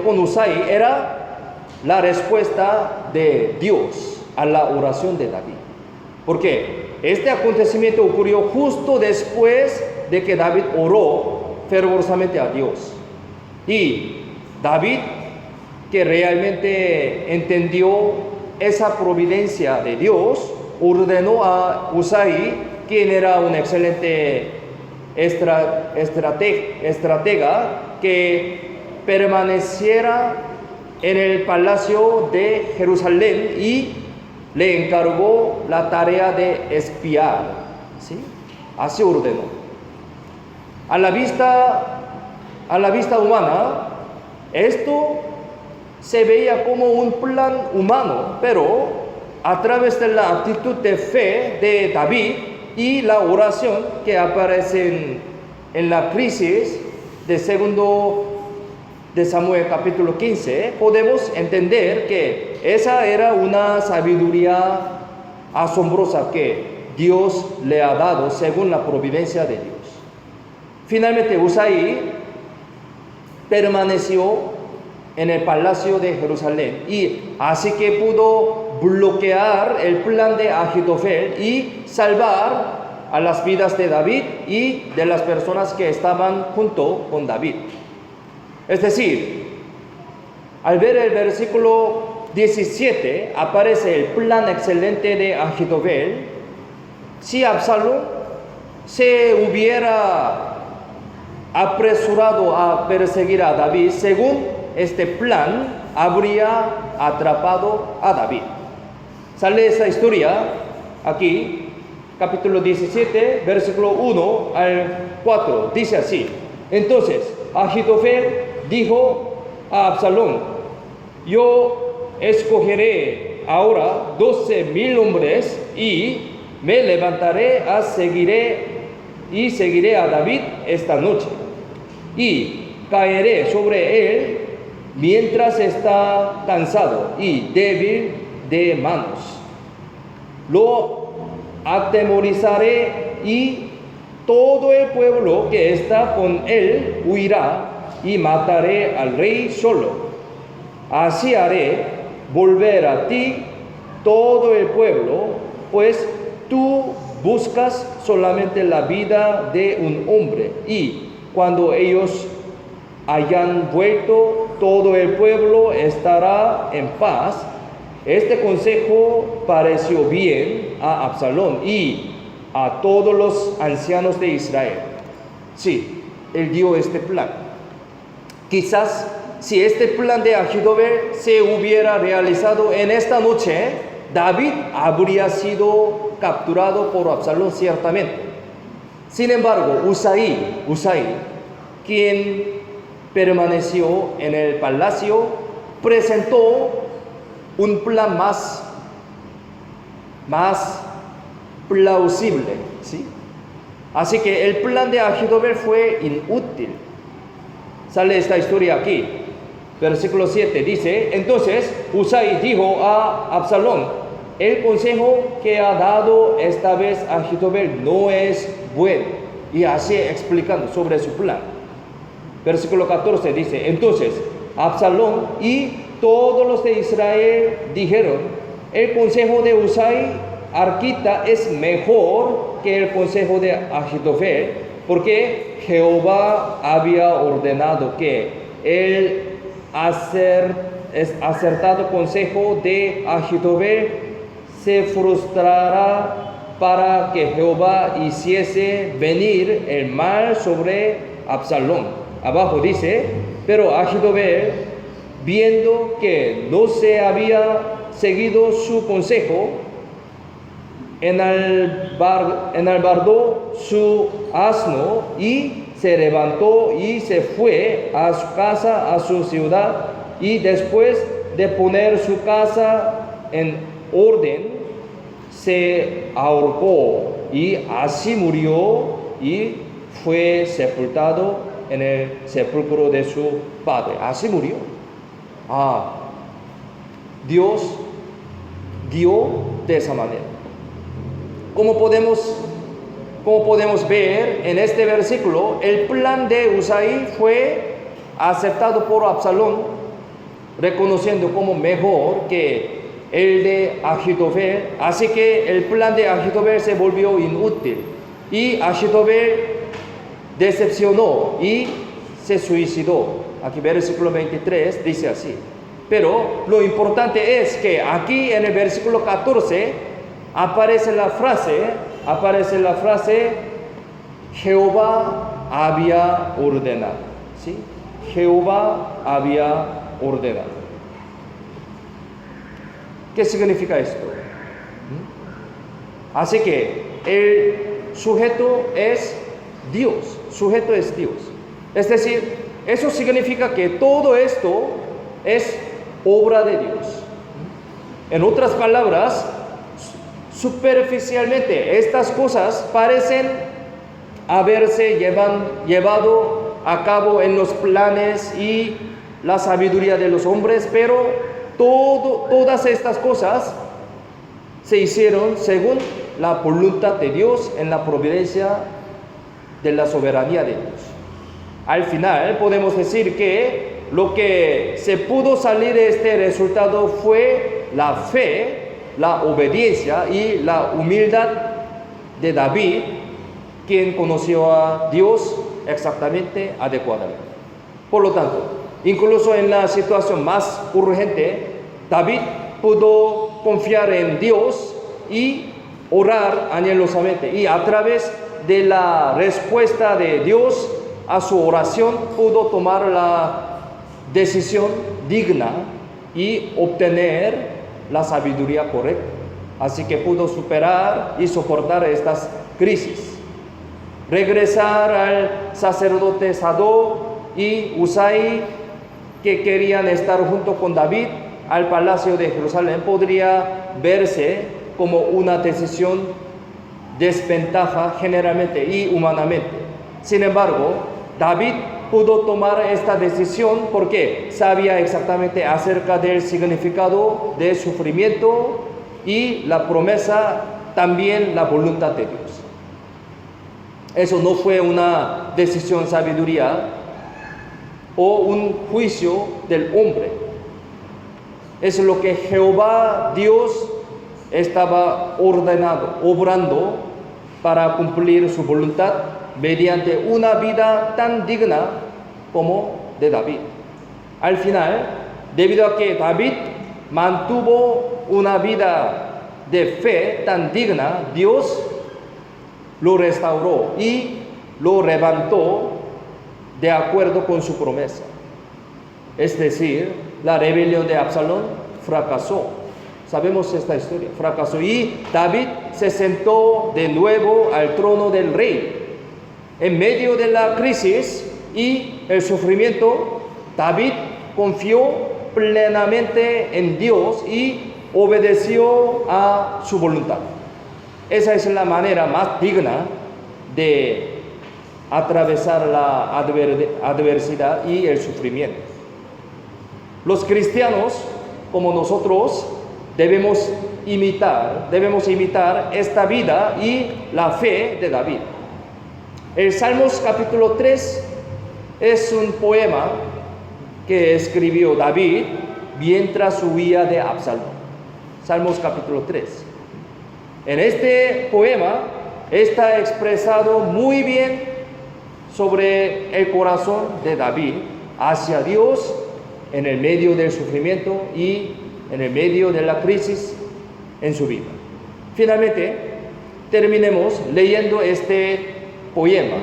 con Usai era la respuesta de Dios a la oración de David. Porque este acontecimiento ocurrió justo después de que David oró fervorosamente a Dios. Y David, que realmente entendió esa providencia de Dios, ordenó a Usai, quien era un excelente estratega, que permaneciera en el palacio de Jerusalén y le encargó la tarea de espiar. ¿Sí? Así ordenó. A la vista humana, esto se veía como un plan humano, pero a través de la actitud de fe de David y la oración que aparece en la crisis de 2 de Samuel capítulo 15, podemos entender que esa era una sabiduría asombrosa que Dios le ha dado según la providencia de Dios. Finalmente Usai permaneció en el palacio de Jerusalén y así que pudo bloquear el plan de Ahitofel y salvar a las vidas de David y de las personas que estaban junto con David. Es decir, al ver el versículo 17, aparece el plan excelente de Ahitofel. Si Absalón se hubiera apresurado a perseguir a David, según este plan, habría atrapado a David. Sale esta historia aquí, capítulo 17, versículo 1 al 4. Dice así: entonces Ahitofel dijo a Absalón: yo escogeré ahora 12,000 hombres y me levantaré seguiré a David esta noche y caeré sobre él mientras está cansado y débil de manos. Lo atemorizaré y todo el pueblo que está con él huirá y mataré al rey solo. Así haré volver a ti todo el pueblo, pues tú buscas solamente la vida de un hombre. Y cuando ellos hayan vuelto, todo el pueblo estará en paz. Este consejo pareció bien a Absalón y a todos los ancianos de Israel. Sí, él dio este plan. Quizás si este plan de Ahitofel se hubiera realizado en esta noche, David habría sido capturado por Absalón ciertamente. Sin embargo, Usai, quien permaneció en el palacio, presentó un plan más plausible, ¿sí? Así que el plan de Ahitofel fue inútil. Sale esta historia aquí, versículo 7, dice: entonces Usai dijo a Absalón: el consejo que ha dado esta vez Ahitofel no es bueno. Y así explicando sobre su plan. Versículo 14 dice: entonces Absalón y todos los de Israel dijeron: el consejo de Usai arquita es mejor que el consejo de Ahitofel, porque Jehová había ordenado que el acertado consejo de Ahitofel se frustrara para que Jehová hiciese venir el mal sobre Absalón. Abajo dice: pero Ahitofel, viendo que no se había seguido su consejo, enalbardó su asno y se levantó y se fue a su casa, a su ciudad, y después de poner su casa en orden, se ahorcó y así murió y fue sepultado en el sepulcro de su padre. Así murió. Dios dio de esa manera. Como podemos ver en este versículo, el plan de Usai fue aceptado por Absalón, reconociendo como mejor que el de Ahitofel. Así que el plan de Ahitofel se volvió inútil y Ahitofel decepcionó y se suicidó. Aquí versículo 23 dice así. Pero lo importante es que aquí en el versículo 14 aparece la frase: Jehová había ordenado. ¿Sí? Jehová había ordenado. ¿Qué significa esto? Así que el sujeto es Dios. Es decir, eso significa que todo esto es obra de Dios. En otras palabras, superficialmente estas cosas parecen haberse llevado a cabo en los planes y la sabiduría de los hombres, pero todas estas cosas se hicieron según la voluntad de Dios, en la providencia de la soberanía de Dios. Al final podemos decir que lo que se pudo salir de este resultado fue la fe la obediencia y la humildad de David, quien conoció a Dios exactamente, adecuadamente. Por lo tanto, incluso en la situación más urgente, David pudo confiar en Dios y orar anhelosamente. Y a través de la respuesta de Dios a su oración, pudo tomar la decisión digna y obtener la sabiduría correcta. Así que pudo superar y soportar estas crisis. Regresar al sacerdote Sadoc y Usai, que querían estar junto con David al palacio de Jerusalén, podría verse como una decisión desventaja generalmente y humanamente. Sin embargo, David pudo tomar esta decisión porque sabía exactamente acerca del significado del sufrimiento y la promesa, también la voluntad de Dios. Eso no fue una decisión sabiduría o un juicio del hombre. Es lo que Jehová Dios estaba obrando para cumplir su voluntad mediante una vida tan digna como de David. Al final, debido a que David mantuvo una vida de fe tan digna, Dios lo restauró y lo levantó de acuerdo con su promesa. Es decir, la rebelión de Absalón fracasó. Sabemos esta historia, fracasó, y David se sentó de nuevo al trono del rey. En medio de la crisis y el sufrimiento, David confió plenamente en Dios y obedeció a su voluntad. Esa es la manera más digna de atravesar la adversidad y el sufrimiento. Los cristianos, como nosotros, debemos imitar esta vida y la fe de David. El Salmos capítulo 3 es un poema que escribió David mientras huía de Absalón. Salmos capítulo 3. En este poema está expresado muy bien sobre el corazón de David hacia Dios en el medio del sufrimiento y en el medio de la crisis en su vida. Finalmente, terminemos leyendo este poema,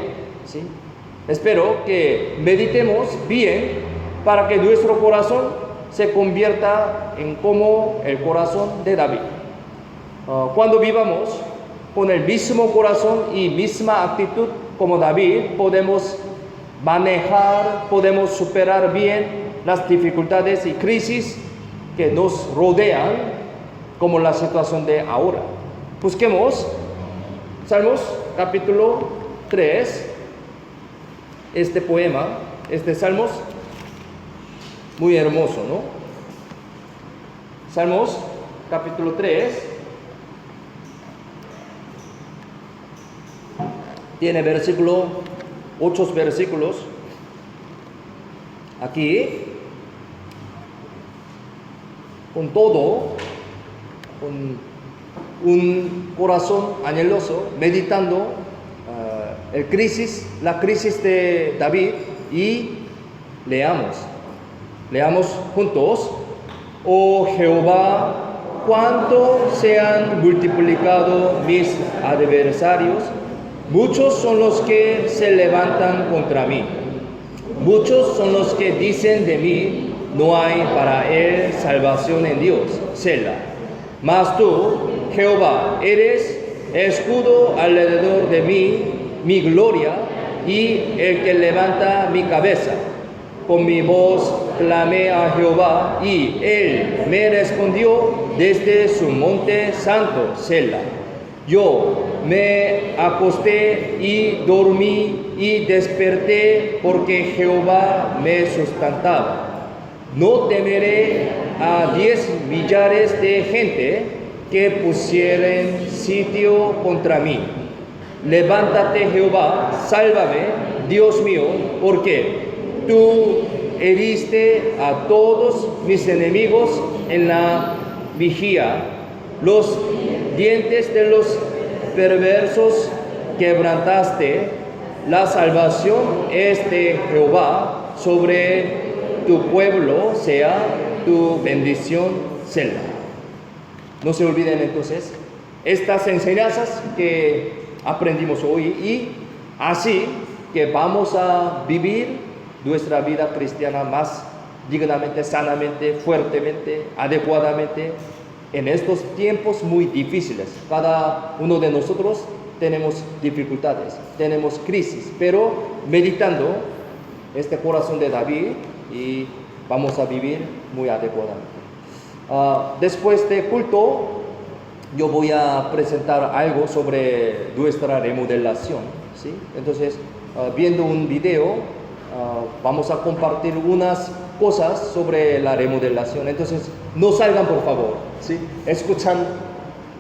¿sí? Espero que meditemos bien para que nuestro corazón se convierta en como el corazón de David. Cuando vivamos con el mismo corazón y misma actitud como David, podemos superar bien las dificultades y crisis que nos rodean, como la situación de ahora. Busquemos Salmos capítulo 3, este poema, este Salmos, muy hermoso, ¿no? Salmos capítulo 3, tiene 8 versículos. Aquí, con un corazón anheloso, meditando la crisis de David, y leamos juntos. Oh Jehová, cuánto se han multiplicado mis adversarios, muchos son los que se levantan contra mí. Muchos son los que dicen de mí, no hay para él salvación en Dios. Selah. Mas tú, Jehová, eres escudo alrededor de mí, mi gloria y el que levanta mi cabeza. Con mi voz clamé a Jehová y él me respondió desde su monte santo. Selah. Yo me acosté y dormí y desperté porque Jehová me sustentaba. No temeré a 10 millares de gente que pusieren sitio contra mí. Levántate, Jehová, sálvame, Dios mío, porque tú heriste a todos mis enemigos en la vigía. Los dientes de los perversos quebrantaste. La salvación es de Jehová. Sobre tu pueblo sea tu bendición, Selah. No se olviden entonces estas enseñanzas que aprendimos hoy y así que vamos a vivir nuestra vida cristiana más dignamente, sanamente, fuertemente, adecuadamente en estos tiempos muy difíciles. Cada uno de nosotros tenemos dificultades, tenemos crisis, pero meditando este corazón de David y vamos a vivir muy adecuadamente. Después de culto, yo voy a presentar algo sobre nuestra remodelación, ¿sí? Entonces, viendo un video, vamos a compartir unas cosas sobre la remodelación. Entonces, no salgan, por favor, ¿sí? Escuchan,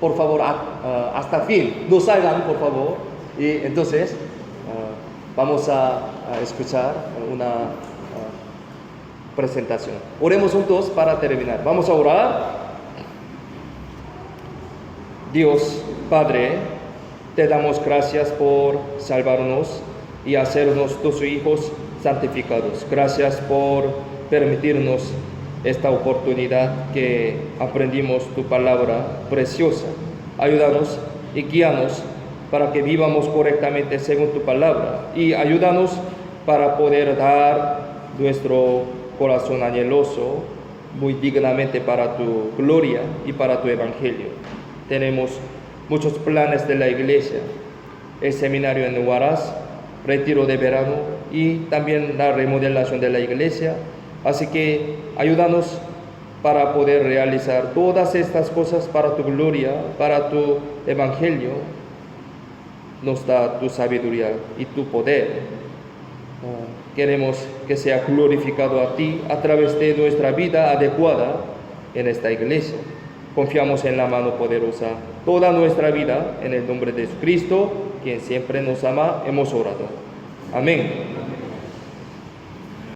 por favor, hasta fin. No salgan, por favor. Y entonces, vamos a escuchar una presentación. Oremos juntos para terminar. Vamos a orar. Dios Padre, te damos gracias por salvarnos y hacernos tus hijos santificados. Gracias por permitirnos esta oportunidad que aprendimos tu palabra preciosa. Ayúdanos y guíanos para que vivamos correctamente según tu palabra y ayúdanos para poder dar nuestro corazón anheloso muy dignamente para tu gloria y para tu evangelio. Tenemos muchos planes de la iglesia, el seminario en Huaraz, retiro de verano y también la remodelación de la iglesia. Así que ayúdanos para poder realizar todas estas cosas para tu gloria, para tu evangelio. Nos da tu sabiduría y tu poder. Queremos que sea glorificado a ti a través de nuestra vida adecuada en esta iglesia. Confiamos en la mano poderosa toda nuestra vida, en el nombre de Jesucristo, quien siempre nos ama, hemos orado. Amén.